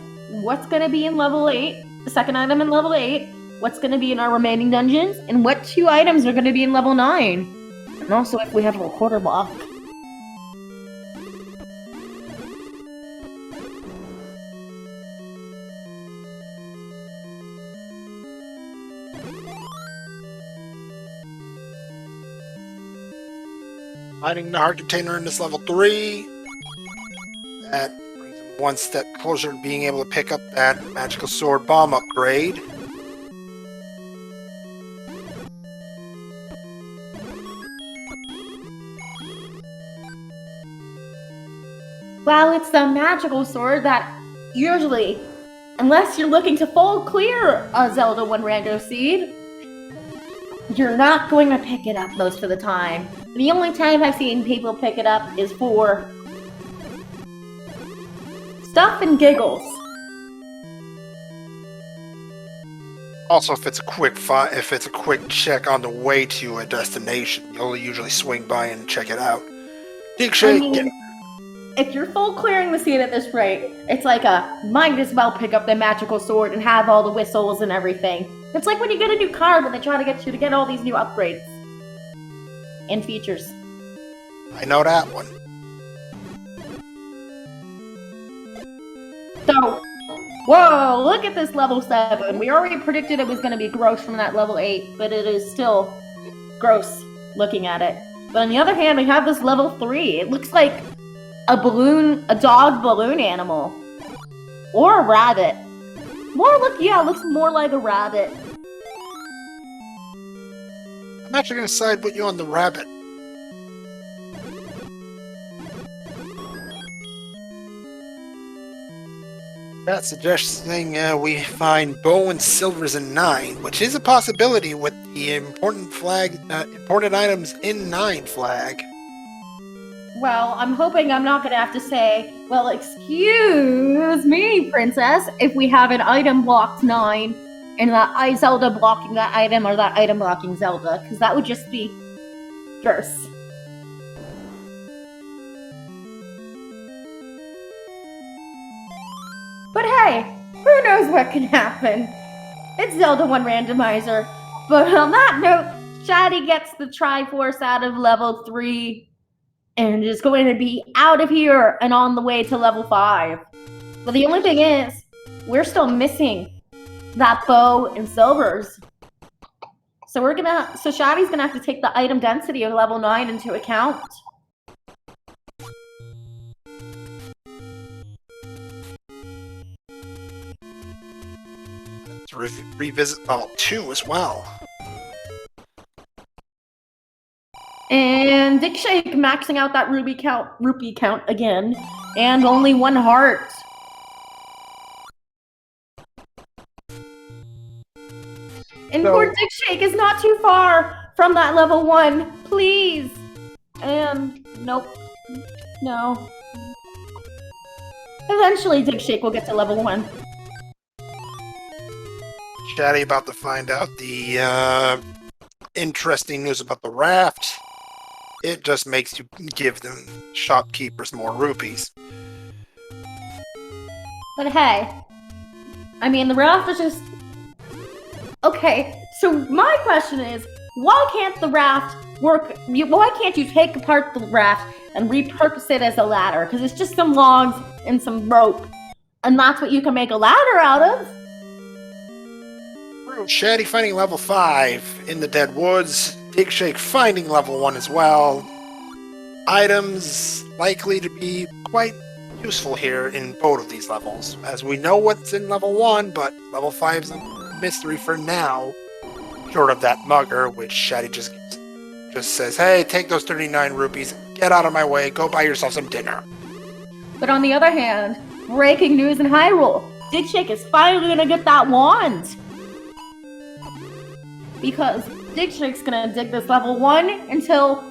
what's going to be in level 8, the second item in level 8, what's going to be in our remaining dungeons, and what 2 items are going to be in level 9. And also if we have a recorder block. Finding the heart container in this level 3. That brings him one step closer to being able to pick up that magical sword bomb upgrade. Well, it's the magical sword that usually, unless you're looking to full clear a Zelda 1 rando seed, you're not going to pick it up most of the time. The only time I've seen people pick it up is for stuff and giggles. Also, if it's a quick check on the way to a destination, you'll usually swing by and check it out. Digshake. If you're full clearing the seed at this rate, it's like might as well pick up the magical sword and have all the whistles and everything. It's like when you get a new car when they try to get you to get all these new upgrades and features. I know that one. So, whoa, look at this level 7. We already predicted it was going to be gross from that level 8, but it is still gross looking at it. But on the other hand, we have this level 3. It looks like a dog balloon animal. Or a rabbit. It looks more like a rabbit. I'm actually going to side with you on the rabbit. That's suggesting we find bow and silvers in 9, which is a possibility with the important items in 9 flag. Well, I'm hoping I'm not gonna have to say, well, excuse me, princess, if we have an item blocked 9 and that Zelda blocking that item or that item blocking Zelda, because that would just be gross. But hey, who knows what can happen? It's Zelda 1 Randomizer. But on that note, Shatty gets the Triforce out of level 3 and is going to be out of here and on the way to level 5. But the only thing is, we're still missing that bow and silvers. So Shatty's gonna have to take the item density of level 9 into account. To revisit level 2 as well. And digshake maxing out that rupee count again, and only 1 heart. And poor digshake is not too far from that level 1, please. And nope, no. Eventually, digshake will get to level 1. Shatty about to find out the interesting news about the raft. It just makes you give them shopkeepers more rupees. But hey, I mean, the raft is just... Okay, so my question is, why can't the raft work... Why can't you take apart the raft and repurpose it as a ladder? Because it's just some logs and some rope. And that's what you can make a ladder out of. Shatty finding level 5 in the Dead Woods. Digshake finding level 1 as well. Items likely to be quite useful here in both of these levels, as we know what's in level 1, but level 5 is a mystery for now, short of that mugger, which Shatty just says, hey, take those 39 rupees, get out of my way, go buy yourself some dinner. But on the other hand, breaking news in Hyrule, digshake is finally gonna get that wand! Because digshake's gonna dig this level 1 until...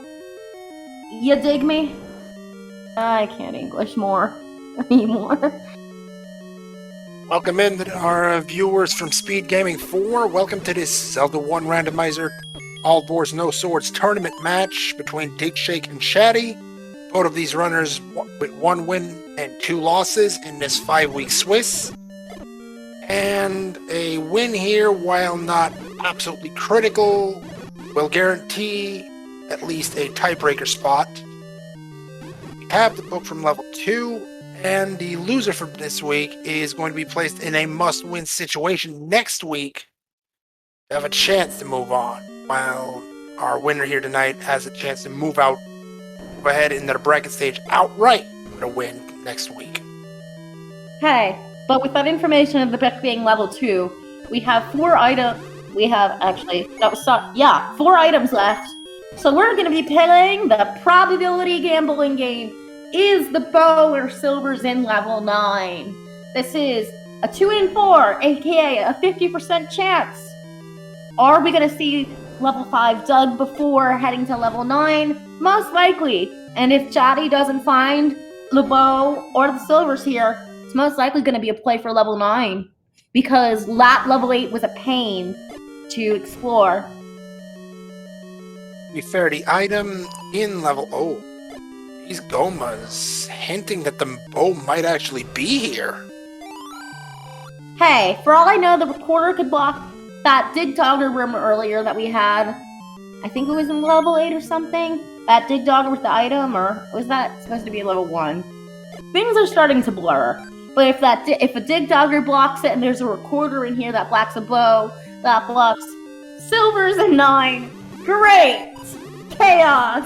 You dig me? I can't English more anymore. Welcome in to our viewers from SpeedGaming 4. Welcome to this Zelda 1 Randomizer All Boars No Swords tournament match between digshake and Shatty. Both of these runners with 1 win and 2 losses in this 5-week Swiss. And a win here, while not absolutely critical, will guarantee at least a tiebreaker spot. We have the book from level 2, and the loser from this week is going to be placed in a must-win situation next week to have a chance to move on, while our winner here tonight has a chance to move ahead into the bracket stage outright with a win next week. Hey, but with that information of the book being level 2, we have 4 items. We have 4 items left. So we're going to be playing the probability gambling game. Is the bow or silvers in level 9? This is a 2 in 4, aka a 50% chance. Are we going to see level 5 dug before heading to level 9? Most likely. And if Shatty doesn't find the bow or the silvers here, it's most likely going to be a play for level 9. Because level 8 was a pain to explore. To be fair, the item in level... Oh, these Gomas hinting that the bow might actually be here. Hey, for all I know, the recorder could block that dig dogger room earlier that we had. I think it was in level 8 or something. That dig dogger with the item, or was that supposed to be level 1? Things are starting to blur. But if a dig dogger blocks it and there's a recorder in here that blocks a bow, that blocks silvers and 9. Great! Chaos!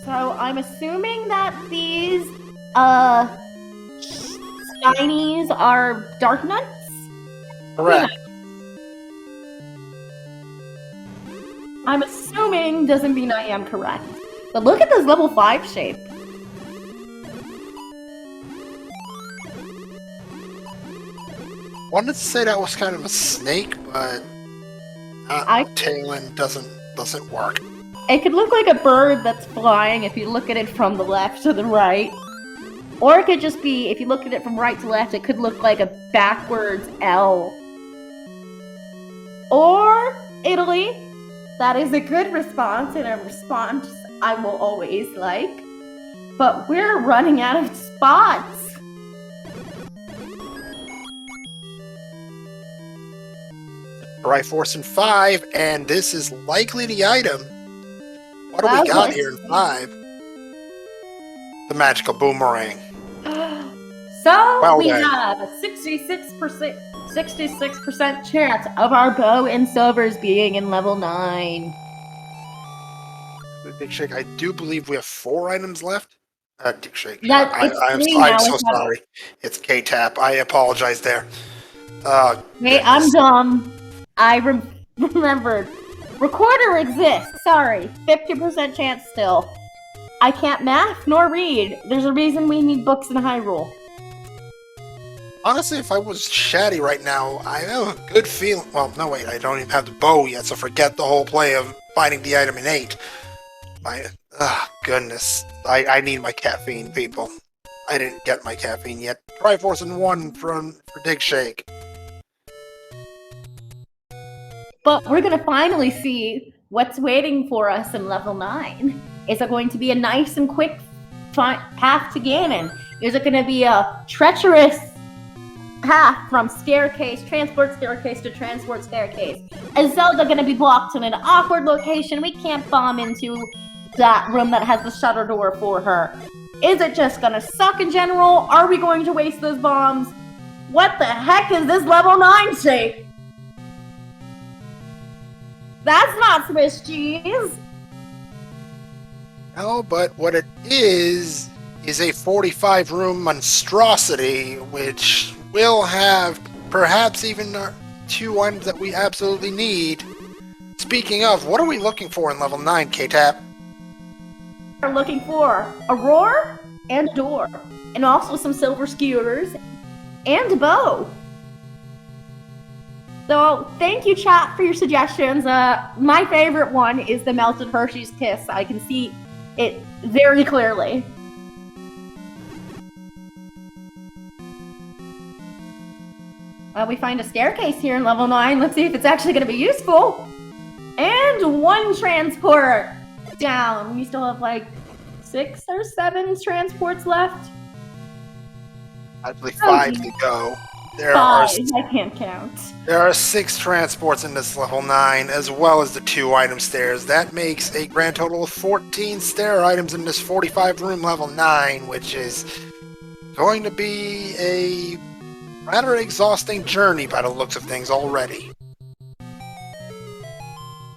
So I'm assuming that these shinies are dark nuts? Correct. I'm assuming doesn't mean I am correct. But look at this level 5 shape. wanted to say that was kind of a snake, but tail end doesn't work. It could look like a bird that's flying if you look at it from the left to the right. Or it could just be, if you look at it from right to left, it could look like a backwards L. Or Italy. That is a good response, and a response I will always like. But we're running out of spots. Triforce in 5, and this is likely the item. What do we got here in 5? The magical boomerang. So we have a 66% chance of our bow and silvers being in level 9. Digshake, I do believe we have 4 items left. Digshake. I'm so sorry. It's K-Tap. I apologize there. Hey, I'm dumb. I remembered. Recorder exists. Sorry. 50% chance still. I can't math nor read. There's a reason we need books in Hyrule. Honestly, if I was Shatty right now, I have a good feeling. Well, no, wait, I don't even have the bow yet, so forget the whole play of finding the item in 8. Goodness. I need my caffeine, people. I didn't get my caffeine yet. Triforce in 1 for Digshake. But we're gonna finally see what's waiting for us in level 9. Is it going to be a nice and quick path to Ganon? Is it gonna be a treacherous path from transport staircase to transport staircase? Is Zelda gonna be blocked in an awkward location we can't bomb into that room that has the shutter door for her? Is it just gonna suck in general? Are we going to waste those bombs? What the heck is this level 9 shape? That's not Swiss cheese! No, but what it is a 45-room monstrosity, which will have perhaps even 2 items that we absolutely need. Speaking of, what are we looking for in level 9, K-Tap? We're looking for a roar and a door, and also some silver skewers and a bow. So thank you, chat, for your suggestions. My favorite one is the melted Hershey's Kiss. I can see it very clearly. We find a staircase here in level 9. Let's see if it's actually going to be useful. And 1 transport down. We still have like 6 or 7 transports left. Actually, 5 to go. I can't count. There are 6 transports in this level 9, as well as the 2 item stairs. That makes a grand total of 14 stair items in this 45-room level 9, which is going to be a rather exhausting journey by the looks of things already.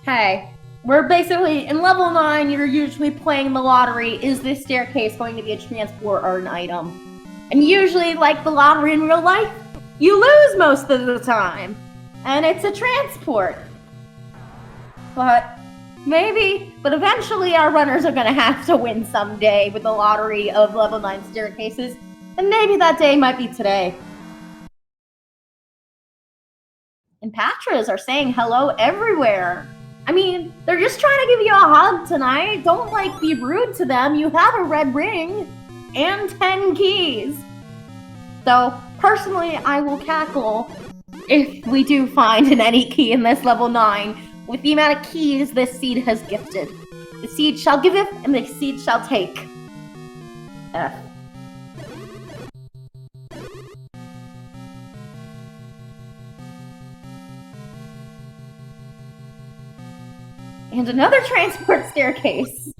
Hey, we're basically, in level 9, you're usually playing the lottery. Is this staircase going to be a transport or an item? And usually, like the lottery in real life, you lose most of the time, and it's a transport. But eventually our runners are gonna have to win someday with the lottery of level 9 staircases, and maybe that day might be today. And Patras are saying hello everywhere. I mean, they're just trying to give you a hug tonight. Don't, be rude to them. You have a red ring and 10 keys. So, personally, I will cackle if we do find an any key in this level 9 with the amount of keys this seed has gifted. The seed shall giveth, and the seed shall take. And another transport staircase.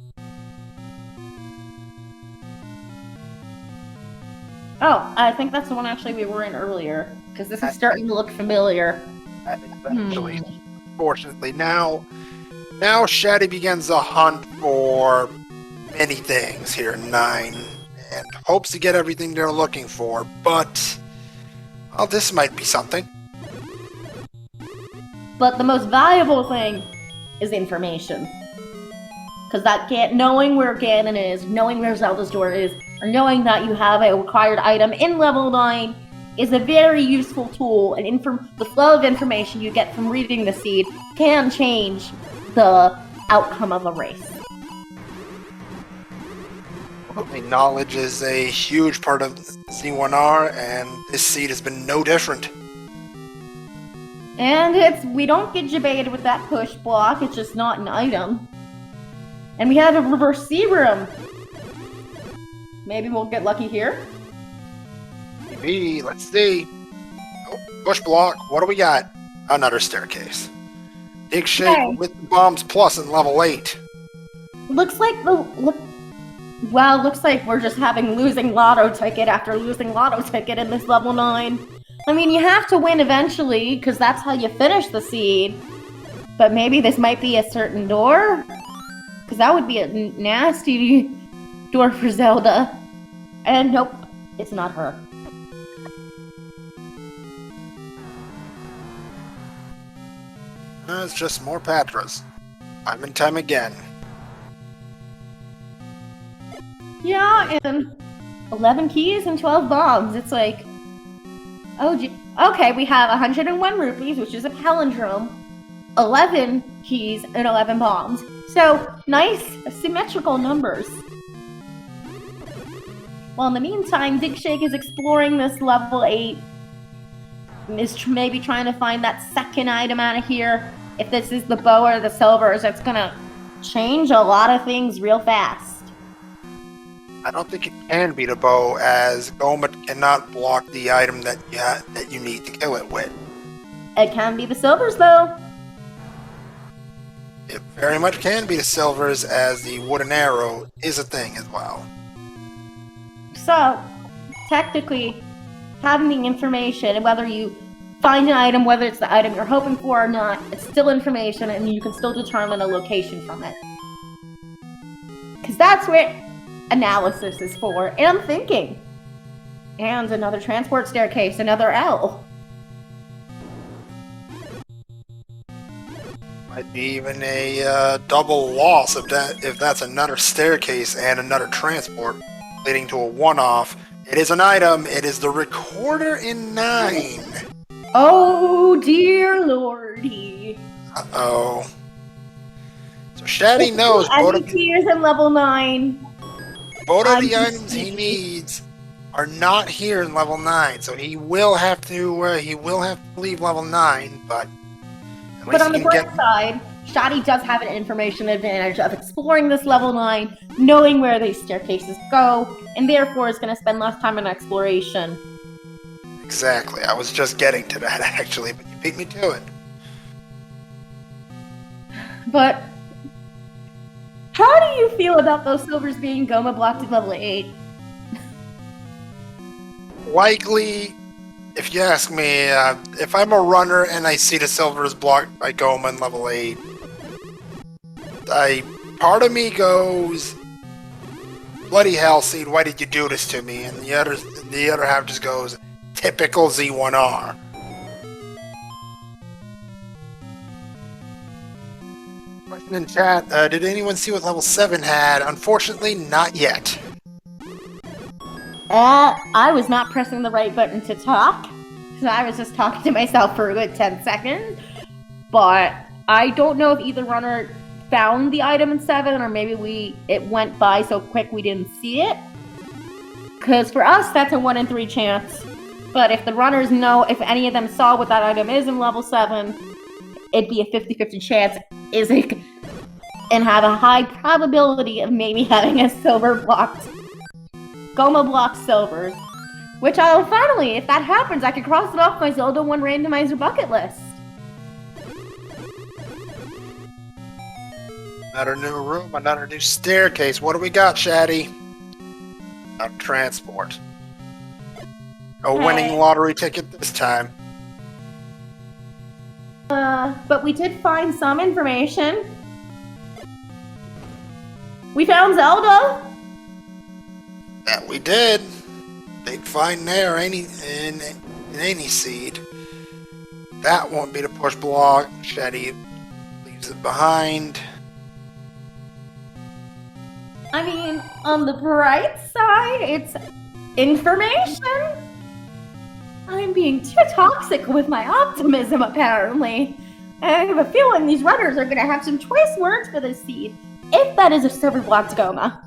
Oh, I think that's the one actually we were in earlier, because this is starting to look familiar. Actually, fortunately, now Shatty begins a hunt for many things here in 9, and hopes to get everything they're looking for, but, well, this might be something. But the most valuable thing is information. Because knowing where Ganon is, knowing where Zelda's door is, or knowing that you have a required item in level 9 is a very useful tool, and the flow of information you get from reading the seed can change the outcome of a race. Knowledge is a huge part of Z1R, and this seed has been no different. And we don't get debated with that push block, it's just not an item. And we have a reverse C room. Maybe we'll get lucky here? Maybe, let's see. Oh, push block, what do we got? Another staircase. Digshake with bombs plus in level 8. Looks like looks like we're just having losing lotto ticket after losing lotto ticket in this level 9. I mean, you have to win eventually, because that's how you finish the seed. But maybe this might be a certain door? Because that would be a nasty door for Zelda. And nope, it's not her. It's just more Patras. Time and time again. Yeah, and 11 keys and 12 bombs. It's like, oh gee. Okay, we have 101 rupees, which is a palindrome, 11 keys, and 11 bombs. So, nice, symmetrical numbers. Well, in the meantime, digshake is exploring this level 8. Is maybe trying to find that second item out of here. If this is the bow or the silvers, it's gonna change a lot of things real fast. I don't think it can be the bow, as Goma cannot block the item that you need to kill it with. It can be the silvers, though. It very much can be the silvers, as the wooden arrow is a thing as well. So, technically, having the information, whether you find an item, whether it's the item you're hoping for or not, it's still information, and you can still determine a location from it. Because that's where analysis is for, and thinking. And another transport staircase, another L. Might be even a double loss if that's another staircase and another transport, leading to a one-off. It is an item. It is the recorder in 9. Oh dear lordy. Uh-oh. So Shatty knows both of in level 9. Both of the items he needs are not here in level 9, so he will have to leave level 9. But on the bright side, Shatty does have an information advantage of exploring this level 9, knowing where these staircases go, and therefore is going to spend less time in exploration. Exactly. I was just getting to that actually, but you beat me to it. But how do you feel about those silvers being Goma blocked at level 8? Likely, if you ask me, if I'm a runner and I see the silvers blocked by Goma in level 8, part of me goes, bloody hell, Seed, why did you do this to me? And the other half just goes, typical Z1R. Question in chat, did anyone see what level 7 had? Unfortunately, not yet. I was not pressing the right button to talk, so I was just talking to myself for a good 10 seconds. But I don't know if either runner found the item in 7, or maybe it went by so quick we didn't see it. Because for us, that's a 1 in 3 chance. But if the runners know, if any of them saw what that item is in level 7, it'd be a 50-50 chance, and have a high probability of maybe having a silver blocked. Goma blocked silvers. Which I'll finally, if that happens, I can cross it off my Zelda 1 randomizer bucket list. Another new room, another new staircase. What do we got, Shatty? A transport. A winning lottery ticket this time. But we did find some information. We found Zelda! That we did. Big find there, in any seed. That won't be the push block. Shatty leaves it behind. I mean, on the bright side, it's information. I'm being too toxic with my optimism, apparently. I have a feeling these runners are going to have some choice words for this seed, if that is a silver blocked Goma.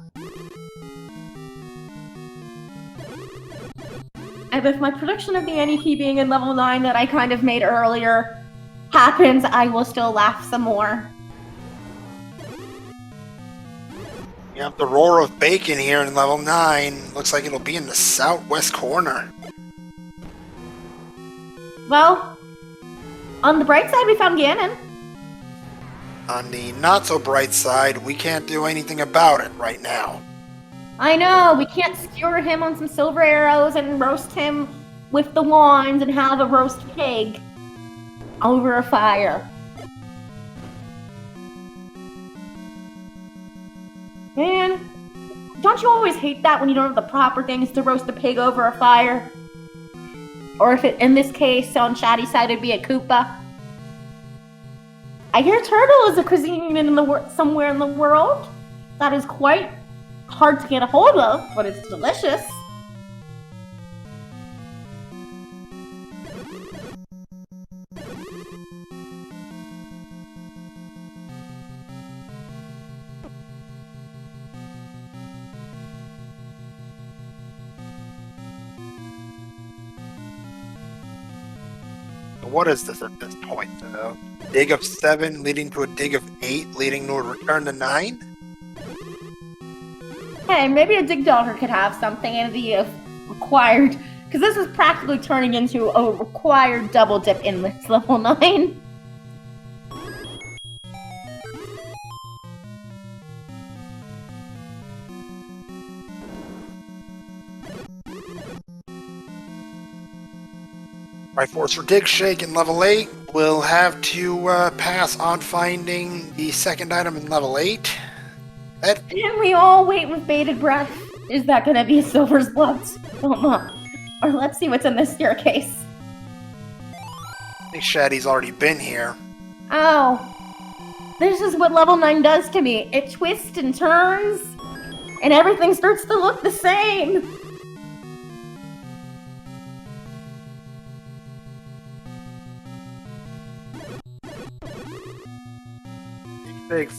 And if my prediction of the NEP being in level 9 that I kind of made earlier happens, I will still laugh some more. You have the Roar of Bacon here in level 9. Looks like it'll be in the southwest corner. Well, on the bright side, we found Ganon. On the not-so-bright side, we can't do anything about it right now. I know, we can't skewer him on some silver arrows and roast him with the wands and have a roast pig over a fire. Man, don't you always hate that when you don't have the proper things to roast a pig over a fire? Or if it, in this case, on Shatty's side, it'd be a Koopa. I hear turtle is a cuisine somewhere in the world that is quite hard to get a hold of, but it's delicious. What is this at this point? Dig of 7 leading to a dig of 8 leading to a return to 9? Hey, maybe a dig dogger could have something and be required, because this is practically turning into a required double dip in this level 9. Triforce for Digshake in level 8. We'll have to pass on finding the second item in level 8. And we all wait with bated breath. Is that gonna be Silver's blood? Don't know. Or let's see what's in this staircase. I think Shatty's already been here. Oh. This is what level 9 does to me. It twists and turns, and everything starts to look the same. Digshake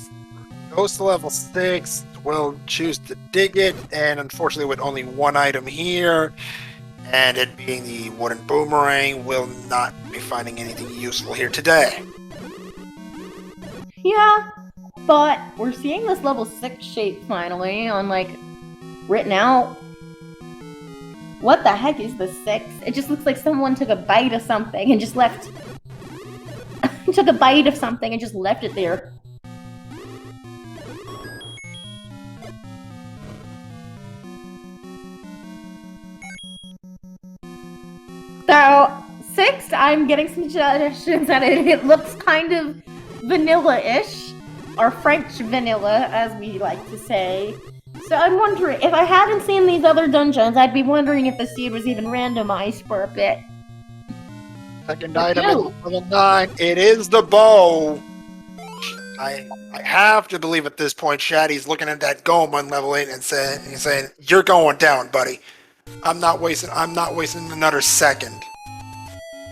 goes to level 6. We'll choose to dig it, and unfortunately with only one item here, and it being the wooden boomerang, we'll not be finding anything useful here today. Yeah, but we're seeing this level 6 shape finally on, like, written out. What the heck is this 6? It just looks like someone took a bite of something and just left... took a bite of something and just left it there. So, 6, I'm getting some suggestions that it looks kind of vanilla-ish, or French vanilla, as we like to say. So I'm wondering, if I hadn't seen these other dungeons, I'd be wondering if the seed was even randomized for a bit. Second item in level 9, it is the bow. I have to believe at this point Shatty's looking at that Goma on level 8 and saying, "You're going down, buddy. I'm not wasting another second."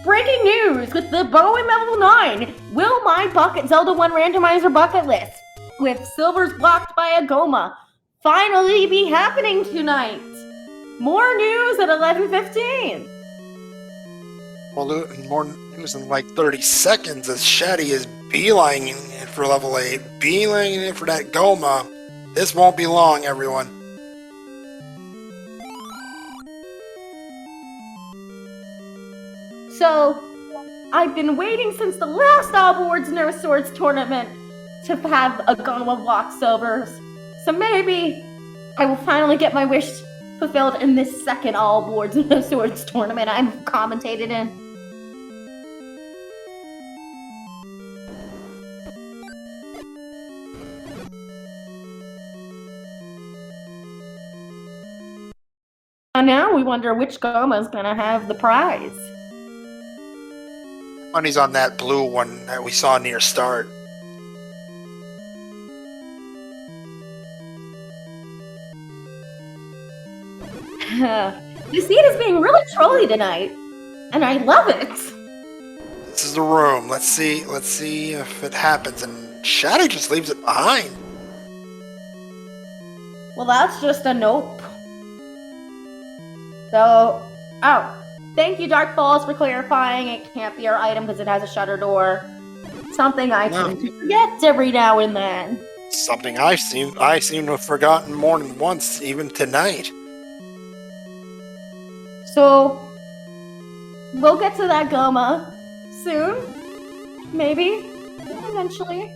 Breaking news! With the bow in level 9, will my Zelda 1 Randomizer bucket list, with silvers blocked by a Goma, finally be happening tonight? More news at 11:15. Well, more news in like 30 seconds as Shatty is beelining it for level 8, beelining it for that Goma. This won't be long, everyone. So, I've been waiting since the last All Boards No Swords tournament to have a Goma block silvers. So maybe I will finally get my wish fulfilled in this second All Boards No Swords tournament I'm commentated in. And now we wonder which Goma is gonna have the prize. Money's on that blue one that we saw near start. The seed is being really trolly tonight. And I love it. This is the room. Let's see if it happens. And Shatty just leaves it behind. Well, that's just a nope. So, oh, thank you, Dark Falls, for clarifying it can't be our item because it has a shutter door. Something I tend to forget every now and then. Something I seem to have forgotten more than once, even tonight. So, we'll get to that Goma soon. Maybe. Eventually.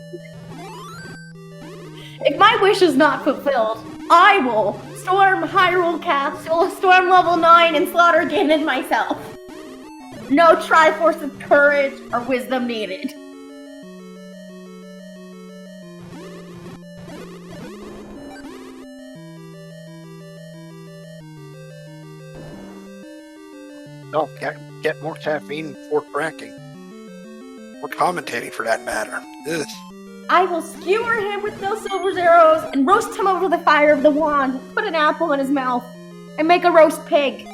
If my wish is not fulfilled, I will storm Hyrule Castle, storm level 9, and slaughter Ganon myself. No Triforce of Courage or Wisdom needed. No, get more caffeine before cracking. Or commentating, for that matter. Ugh. I will skewer him with those silver arrows and roast him over the fire of the wand, put an apple in his mouth, and make a roast pig.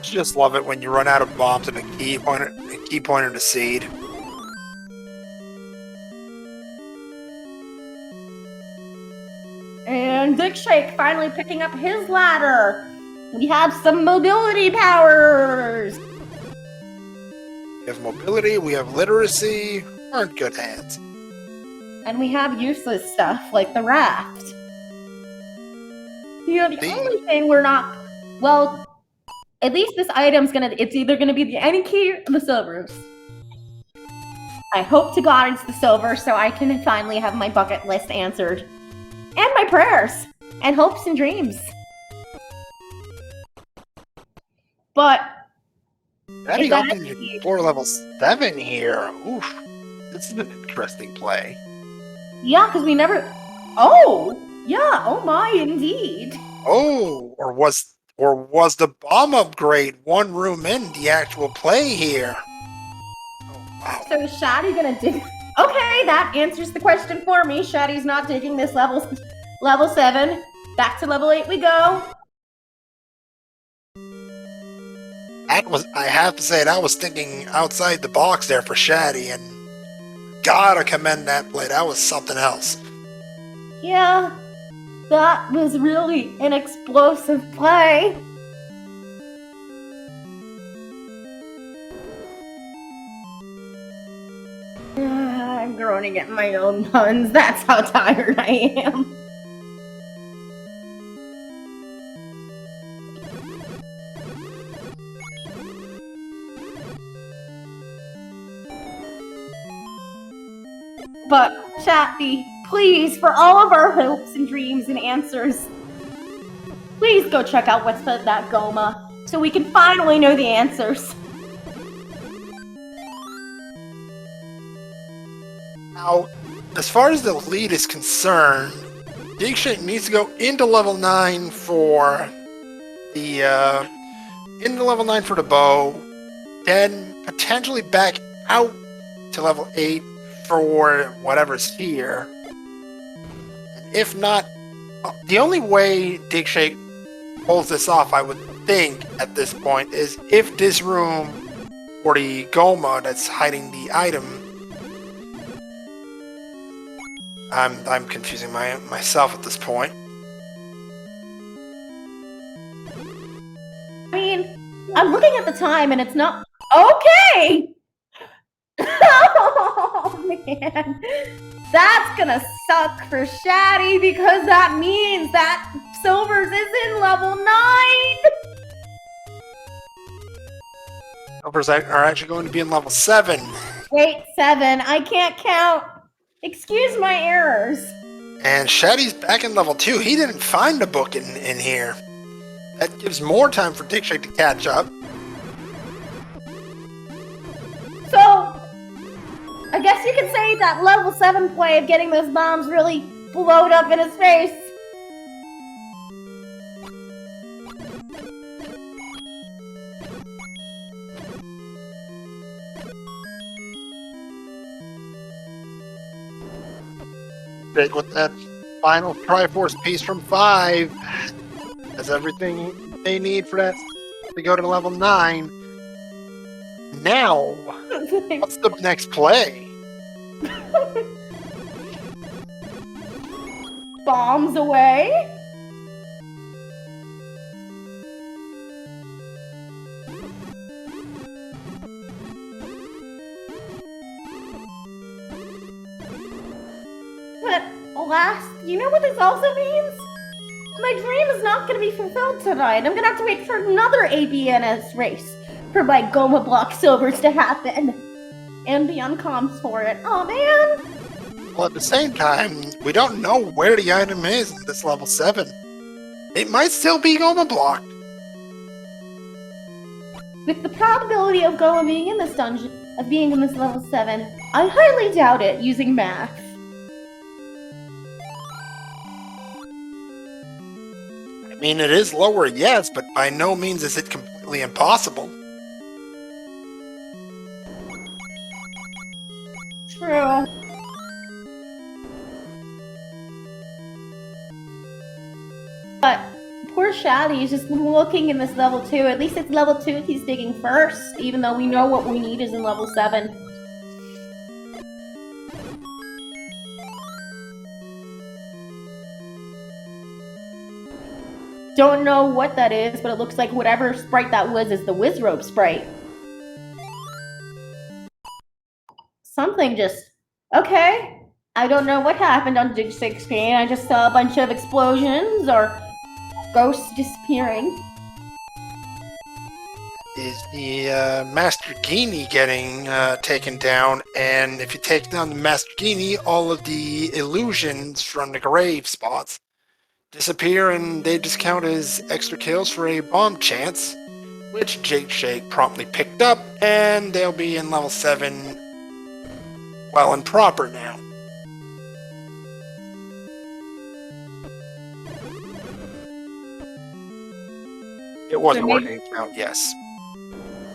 Just love it when you run out of bombs and a key pointer to seed. And digshake finally picking up his ladder. We have some mobility powers. We have mobility, we have literacy. We're in good hands. And we have useless stuff like the raft. You know, the only thing we're not... Well, at least this item's gonna... It's either gonna be the any key or the silvers. I hope to God it's the silver so I can finally have my bucket list answered. And my prayers. And hopes and dreams. But... That opened for level 7 here. Oof. This is an interesting play. Yeah, because we never... Oh! Yeah, oh my, indeed. Oh, or was the bomb upgrade one room in the actual play here? Oh, wow. So is Shatty gonna dig... Okay, that answers the question for me. Shatty's not digging this level 7. Back to level 8 we go. I have to say, I was thinking outside the box there for Shatty, and gotta commend that play. That was something else. Yeah, that was really an explosive play. I'm groaning at my own puns. That's how tired I am. But, Chatty, please, for all of our hopes and dreams and answers, please go check out what's at that Goma, so we can finally know the answers. Now, as far as the lead is concerned, digshake needs to go into level 9 for the bow, then potentially back out to level 8 for whatever's here. And if not, the only way digshake pulls this off, I would think, at this point, is if this room or the Goma that's hiding the item. I'm confusing myself at this point. I mean, I'm looking at the time and it's not... Okay! Oh, man. That's gonna suck for Shatty because that means that Silvers is in level 9! Silvers are actually going to be in level 7. Wait, 7. I can't count. Excuse my errors. And Shatty's back in level 2. He didn't find a book in here. That gives more time for digshake to catch up. So, I guess you could say that level 7 play of getting those bombs really blowed up in his face. Big with that. final Triforce piece from 5 has everything they need for that to go to level 9. Now, what's the next play? Bombs away. But alas, you know what this also means? My dream is not going to be fulfilled tonight. I'm going to have to wait for another ABNS race for my Goma Block Silvers to happen. And be on comms for it. Oh man! Well, at the same time, we don't know where the item is in this level 7. It might still be Goma blocked. With the probability of Goma being in this dungeon, of being in this level 7, I highly doubt it using math. I mean, it is lower, yes, but by no means is it completely impossible. True. But poor Shatty is just looking in this level 2. At least it's level 2 if he's digging first, even though we know what we need is in level 7. Don't know what that is, but it looks like whatever sprite that was is the Wizrobe sprite. Something just... Okay. I don't know what happened on digshake screen. I just saw a bunch of explosions or ghosts disappearing. Is the Master Genie getting taken down? And if you take down the Master Genie, all of the illusions from the grave spots disappear, and they just count as extra kills for a bomb chance, which digshake promptly picked up, and they'll be in level 7 well and proper now. It was an ordinary count, yes.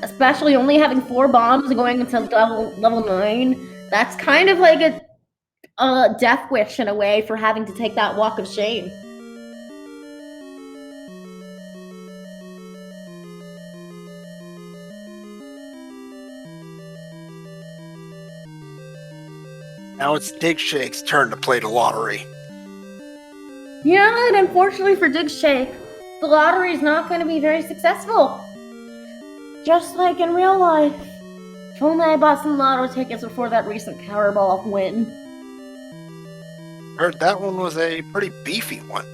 Especially only having 4 bombs and going into level 9. That's kind of like a death wish in a way for having to take that walk of shame. Now it's digshake's turn to play the lottery. Yeah, and unfortunately for digshake, the lottery is not going to be very successful. Just like in real life. If only I bought some lotto tickets before that recent Powerball win. Heard that one was a pretty beefy one.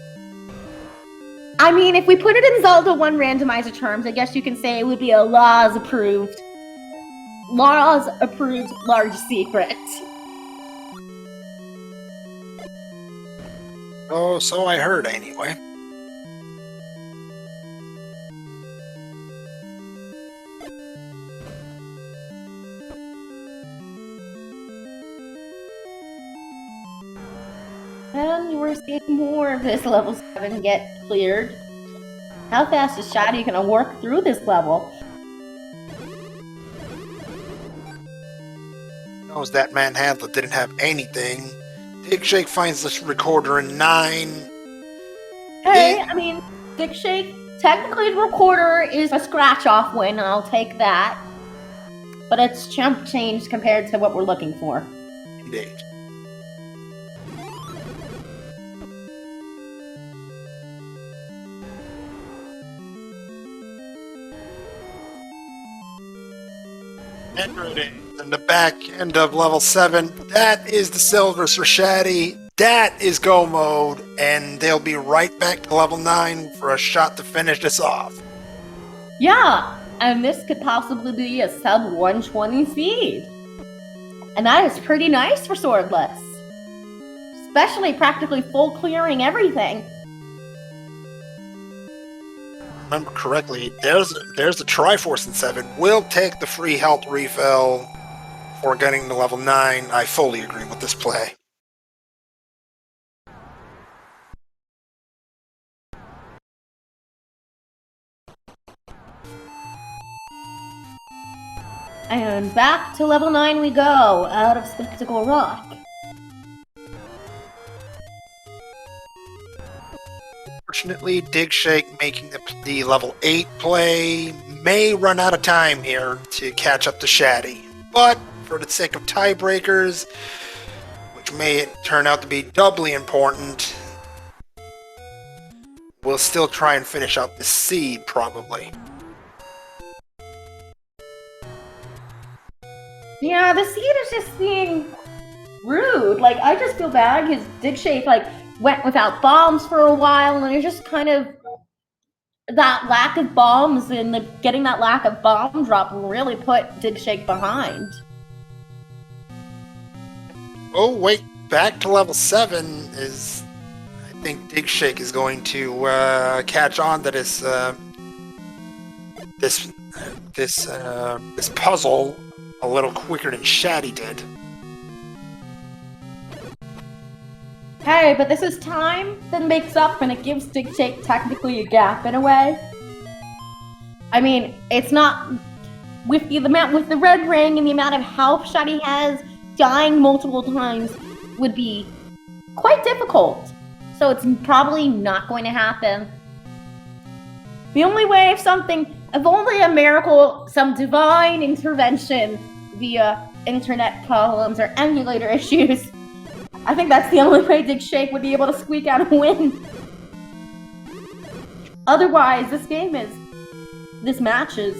I mean, if we put it in Zelda 1 randomizer terms, I guess you can say it would be a laws-approved large secret. Oh, so I heard anyway. And we're seeing more of this level 7 get cleared. How fast is Shatty gonna work through this level? Knows that manhandler didn't have anything. Digshake finds this recorder in 9. Hey, I mean, digshake, technically the recorder is a scratch-off win, and I'll take that. But it's chump change compared to what we're looking for. Indeed. Entering in the back end of level 7, that is the silvers for Shatty. That is go mode, and they'll be right back to level 9 for a shot to finish this off. Yeah, and this could possibly be a sub 120 speed. And that is pretty nice for swordless. Especially practically full clearing everything. Remember correctly, there's the Triforce in 7. We'll take the free health refill for getting to level 9. I fully agree with this play. And back to level 9 we go, out of Spectacle Rock. Unfortunately, digshake making the level 8 play may run out of time here to catch up to Shatty. But for the sake of tiebreakers, which may turn out to be doubly important, we'll still try and finish out the seed, probably. Yeah, the seed is just being rude. Like, I just feel bad because digshake, like, went without bombs for a while, and it's just kind of that lack of bombs and getting that lack of bomb drop really put digshake behind. Oh, wait, back to level 7 is... I think digshake is going to catch on to this puzzle a little quicker than Shatty did. Hey, but this is time that makes up, and it gives digshake technically a gap in a way. I mean, it's not with the red ring and the amount of health Shatty has, dying multiple times would be quite difficult. So it's probably not going to happen. The only way if only a miracle, some divine intervention via internet problems or emulator issues, I think that's the only way digshake would be able to squeak out a win. Otherwise, this match is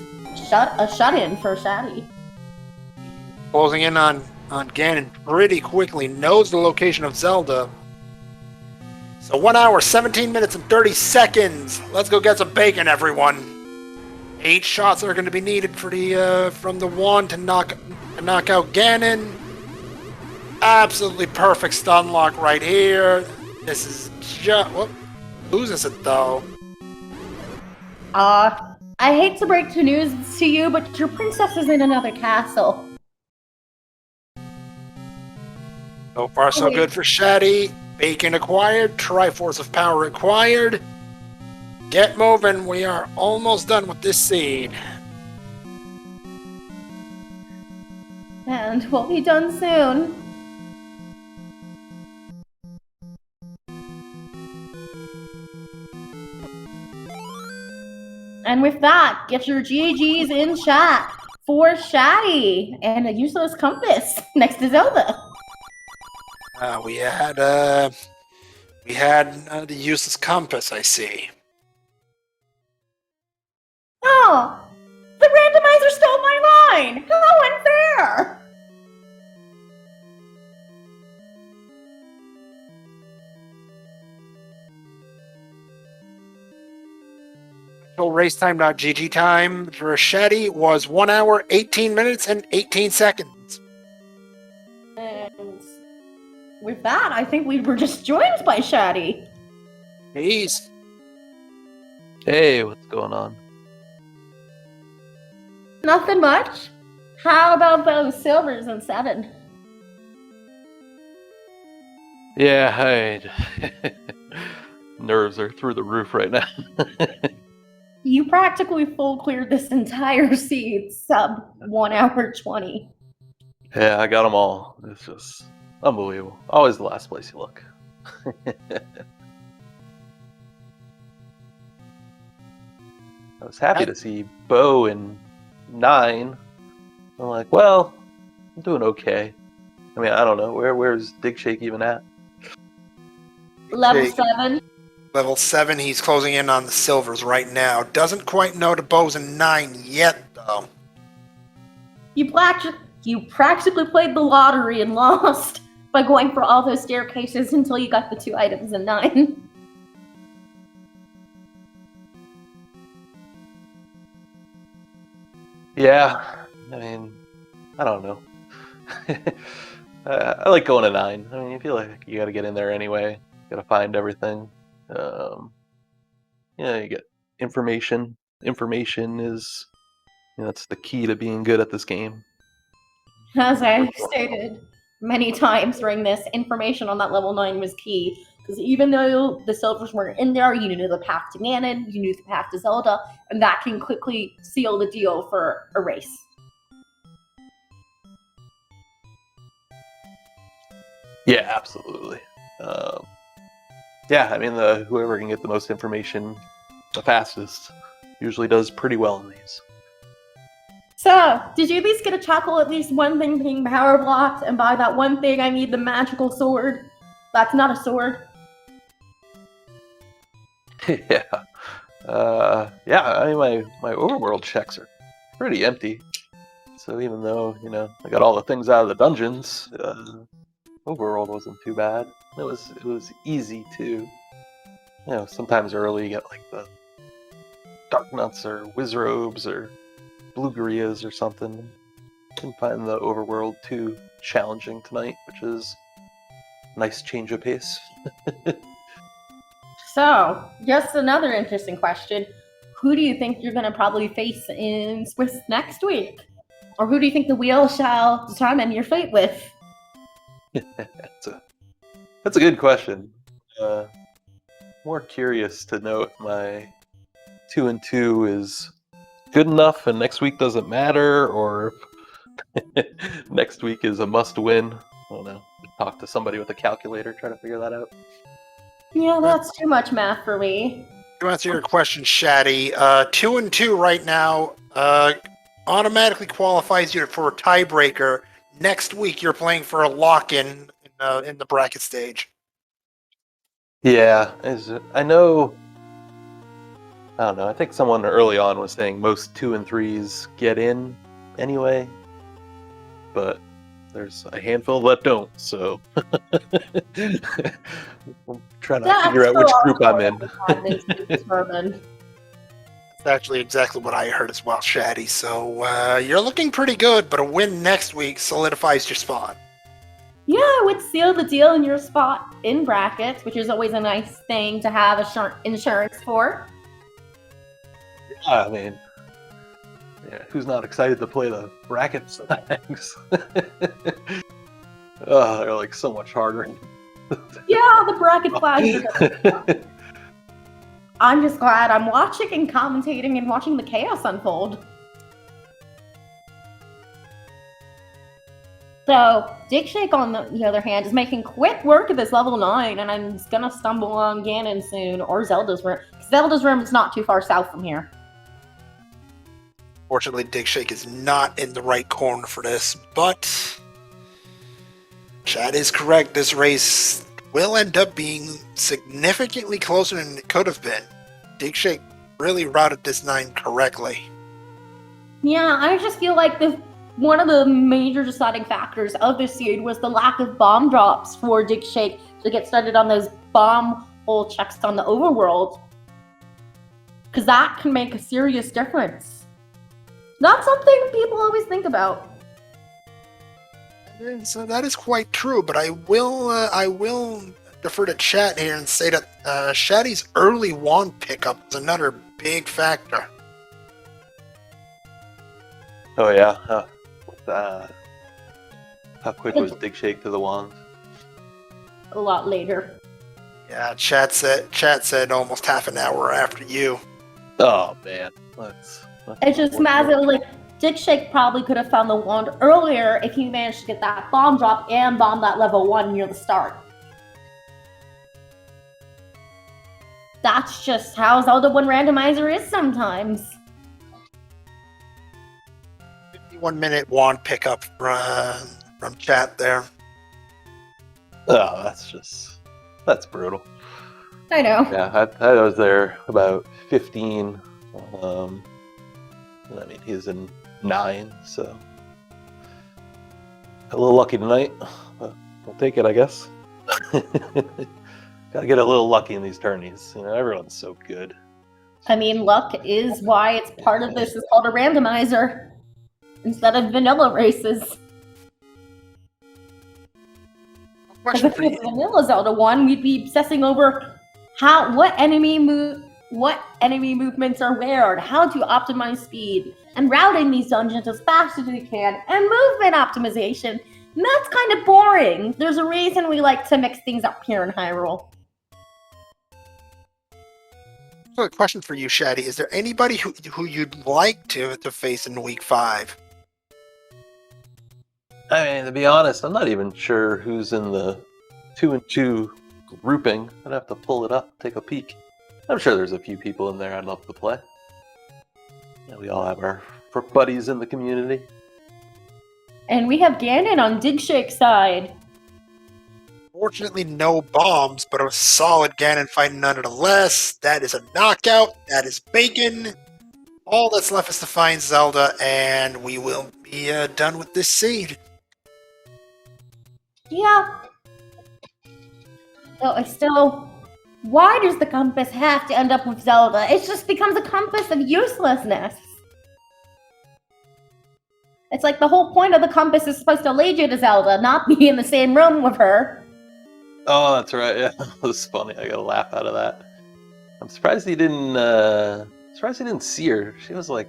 a shut-in for Shatty. Closing in on Ganon pretty quickly, knows the location of Zelda. So 1 hour, 17 minutes, and 30 seconds. Let's go get some bacon, everyone. 8 shots are going to be needed for the from the wand to knock out Ganon. Absolutely perfect stun lock right here. This is just... Whoop, loses it, though. I hate to break the news to you, but your princess is in another castle. So far, so good for Shatty. Bacon acquired. Triforce of Power acquired. Get moving. We are almost done with this seed. And we'll be done soon. And with that, get your GGs in chat for Shatty and a useless compass next to Zelda. We had the useless compass, I see. Oh, the randomizer stole my line! How unfair! Actual race time.gg time for Shatty was 1 hour, 18 minutes, and 18 seconds. And with that, I think we were just joined by Shatty. Peace. Hey, what's going on? Nothing much. How about those silvers in 7? Yeah, nerves are through the roof right now. You practically full cleared this entire seed, sub 1 hour 20. Yeah, I got them all. It's just unbelievable. Always the last place you look. I was happy to see Bo in 9. I'm like, well, I'm doing okay. I mean, I don't know. Where's digshake even at? Level 7. Level 7, he's closing in on the silvers right now. Doesn't quite know the bows in 9 yet, though. You practically played the lottery and lost by going for all those staircases until you got the 2 items in 9. Yeah, I mean, I don't know. I like going to 9. I mean, you feel like you got to get in there anyway. Got to find everything. Yeah, you get information. Information is, that's the key to being good at this game. As I stated many times during this, information on that level 9 was key. Because even though the silvers weren't in there, you knew the path to Ganon, you knew the path to Zelda, and that can quickly seal the deal for a race. Yeah, absolutely. Yeah, I mean, whoever can get the most information the fastest usually does pretty well in these. So, did you at least get to tackle at least one thing being power blocked? And by that one thing, I need the magical sword. That's not a sword. Yeah. Yeah, I mean, my overworld checks are pretty empty. So even though, I got all the things out of the dungeons, overworld wasn't too bad. It was easy too. Sometimes early you get like the dark nuts or whiz robes or blue gurias or something. Didn't find the overworld too challenging tonight, which is a nice change of pace. So, just another interesting question. Who do you think you're going to probably face in Swiss next week? Or who do you think the wheel shall determine your fate with? That's a good question. More curious to know if my 2-2 is good enough and next week doesn't matter, or if next week is a must-win. I don't know. Talk to somebody with a calculator, try to figure that out. Yeah, that's too much math for me. To answer your question, Shatty, 2-2 right now automatically qualifies you for a tiebreaker. Next week, you're playing for a lock-in in the bracket stage. Yeah, I know. I don't know. I think someone early on was saying most 2 and 3s get in anyway, but there's a handful that don't. So I'm trying to figure out which group I'm in. That's actually exactly what I heard as well, Shatty. So you're looking pretty good, but a win next week solidifies your spot. Yeah, it would seal the deal in your spot in brackets, which is always a nice thing to have insurance for. Yeah, I mean, who's not excited to play the bracket flags? Oh, they're like so much harder. Yeah, the bracket flags. I'm just glad I'm watching and commentating and watching the chaos unfold. So, digshake, on the other hand, is making quick work of this level 9, and I'm just gonna stumble on Ganon soon, or Zelda's room. Zelda's room is not too far south from here. Fortunately, digshake is not in the right corner for this, but Chad is correct. This race will end up being significantly closer than it could have been. digshake really routed this 9 correctly. Yeah, I just feel like one of the major deciding factors of this seed was the lack of bomb drops for digshake to get started on those bomb hole checks on the overworld. Because that can make a serious difference. Not something people always think about. So that is quite true, but I will defer to chat here and say that Shatty's early wand pickup is another big factor. Oh yeah, how quick was digshake to the wand? A lot later. Yeah, chat said almost half an hour after you. Oh man, that's It's just massive. Like, digshake probably could have found the wand earlier if he managed to get that bomb drop and bomb that level 1 near the start. That's just how Zelda 1 Randomizer is sometimes. 51-minute wand pickup from chat there. Oh, that's brutal. I know. Yeah, I was there about 15. I mean, he's in 9, so a little lucky tonight. We'll take it, I guess. Gotta get a little lucky in these tourneys. Everyone's so good. I mean, luck is why it's part of this. It's called a randomizer instead of vanilla races. Because if it was vanilla Zelda 1, we'd be obsessing over what enemy movements are where, and how to optimize speed, and routing these dungeons as fast as we can, and movement optimization. And that's kind of boring. There's a reason we like to mix things up here in Hyrule. So a question for you, Shatty. Is there anybody who you'd like to face in week 5? I mean, to be honest, I'm not even sure who's in the 2-2 grouping. I'd have to pull it up, take a peek. I'm sure there's a few people in there I'd love to play. Yeah, we all have our buddies in the community. And we have Ganon on Digshake's side. Fortunately, no bombs, but a solid Ganon fight nonetheless. That is a knockout. That is bacon. All that's left is to find Zelda, and we will be done with this seed. Yeah. Still, why does the compass have to end up with Zelda? It just becomes a compass of uselessness. It's like the whole point of the compass is supposed to lead you to Zelda, not be in the same room with her. Oh, that's right. Yeah, that was funny. I got a laugh out of that. I'm surprised he didn't. Surprised he didn't see her. She was like,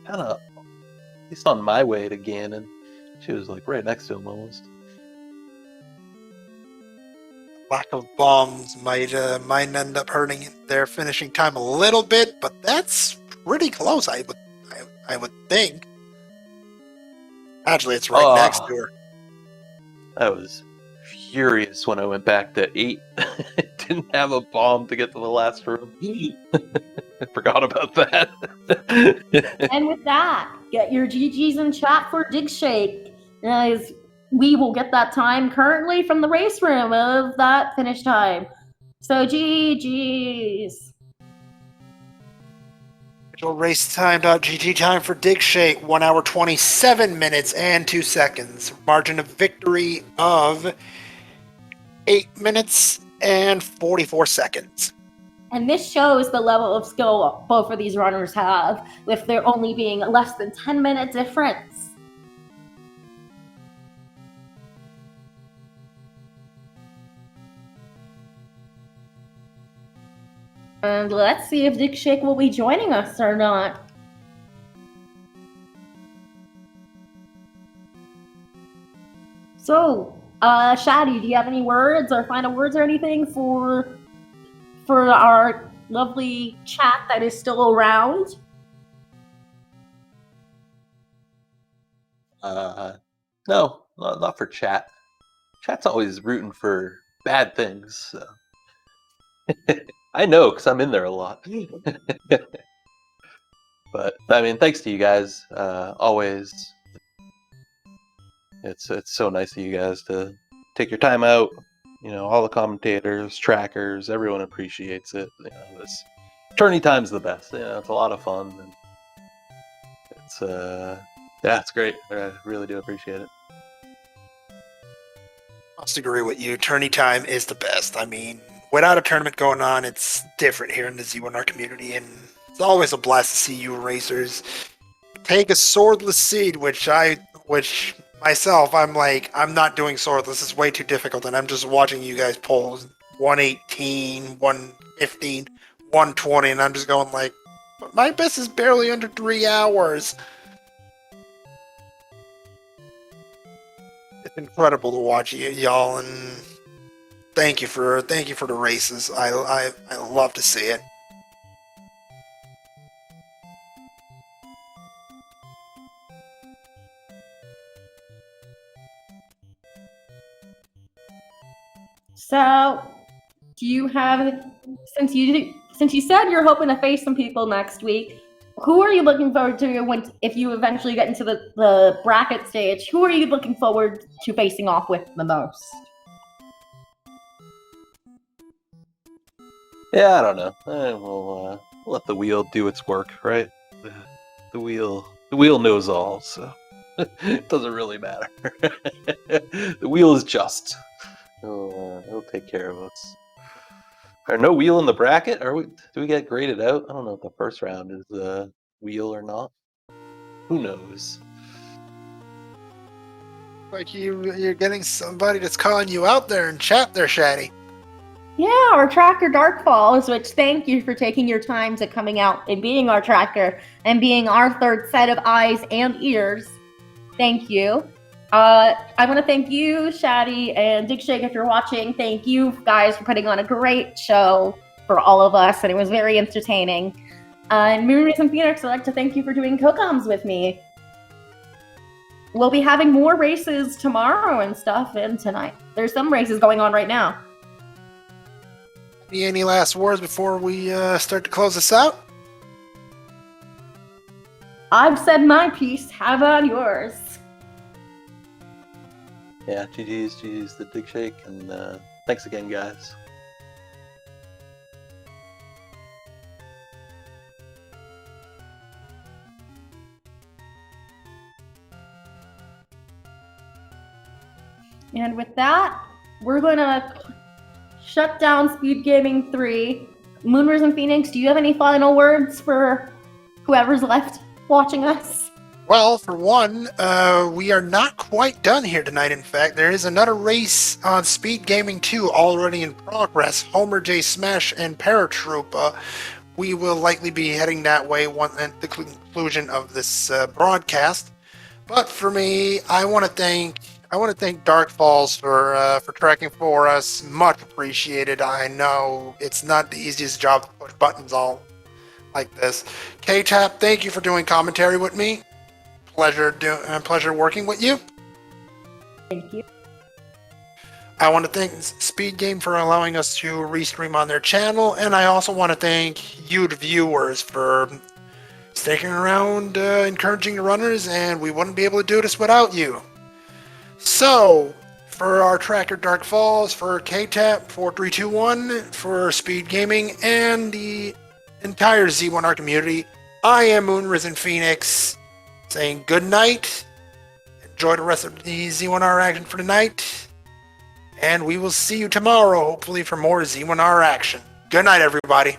kind of, at least on my way to Ganon. She was like right next to him almost. Lack of bombs might end up hurting their finishing time a little bit, but that's pretty close. I would think. Actually, it's right next to her. I was furious when I went back to 8. Didn't have a bomb to get to the last room. I forgot about that. And with that, get your GGs in chat for Digshake. As we will get that time currently from the race room of that finish time. So GGs. Racetime.gg time for Digshake, 1 hour 27 minutes and 2 seconds. Margin of victory of 8 minutes and 44 seconds. And this shows the level of skill both of these runners have, with there only being less than 10-minute difference. And let's see if Digshake will be joining us or not. So, Shatty, do you have any words or final words or anything for our lovely chat that is still around? No, not for chat. Chat's always rooting for bad things. So. I know, because I'm in there a lot. But, I mean, thanks to you guys. Always. It's so nice of you guys to take your time out. You know, all the commentators, trackers, everyone appreciates it. You know, this tourney time's the best. You know, it's a lot of fun. And it's, yeah, it's great. I really do appreciate it. I must agree with you. Tourney time is the best. I mean, without a tournament going on, it's different here in the Z1R community, and it's always a blast to see you racers take a swordless seed, which myself, I'm like, I'm not doing swordless. It's way too difficult, and I'm just watching you guys pull 118, 115, 120, and I'm just going like, but my best is barely under 3 hours. It's incredible to watch y'all, and thank you for the races. I love to see it. So, do you have, since you said you're hoping to face some people next week, who are you looking forward to if you eventually get into the bracket stage? Who are you looking forward to facing off with the most? Yeah, I don't know. We'll let the wheel do its work, right? The wheel knows all, so it doesn't really matter. The wheel is just. He'll take care of us. Are no wheel in the bracket? Do we get graded out? I don't know if the first round is wheel or not. Who knows? Like you're getting somebody that's calling you out there in chat there, Shatty. Yeah, our tracker Darkfalls, which thank you for taking your time to coming out and being our tracker and being our third set of eyes and ears. Thank you. I want to thank you, Shatty and Digshake, if you're watching. Thank you guys for putting on a great show for all of us, and it was very entertaining. And Moonrays and Phoenix, I'd like to thank you for doing co-coms with me. We'll be having more races tomorrow and stuff, and tonight. There's some races going on right now. Any last words before we start to close this out? I've said my piece. How about yours? Yeah, GG's the digshake, and thanks again, guys. And with that, we're going to shut down Speed Gaming 3. Moonrise and Phoenix, do you have any final words for whoever's left watching us? Well, for one, we are not quite done here tonight. In fact, there is another race on Speed Gaming 2 already in progress. Homer J Smash and Paratroopa. We will likely be heading that way at the conclusion of this broadcast. But for me, I want to thank Dark Falls for tracking for us. Much appreciated. I know it's not the easiest job to push buttons all like this. K-Tap, thank you for doing commentary with me. Pleasure working with you. Thank you. I want to thank Speed Game for allowing us to restream on their channel, and I also want to thank you, the viewers, for sticking around, encouraging the runners, and we wouldn't be able to do this without you. So, for our tracker Dark Falls, for KTAP 4321, for Speed Gaming, and the entire Z1R community, I am Moonrisen Phoenix, saying good night, enjoy the rest of the Z1R action for tonight, and we will see you tomorrow, hopefully for more Z1R action. Good night, everybody.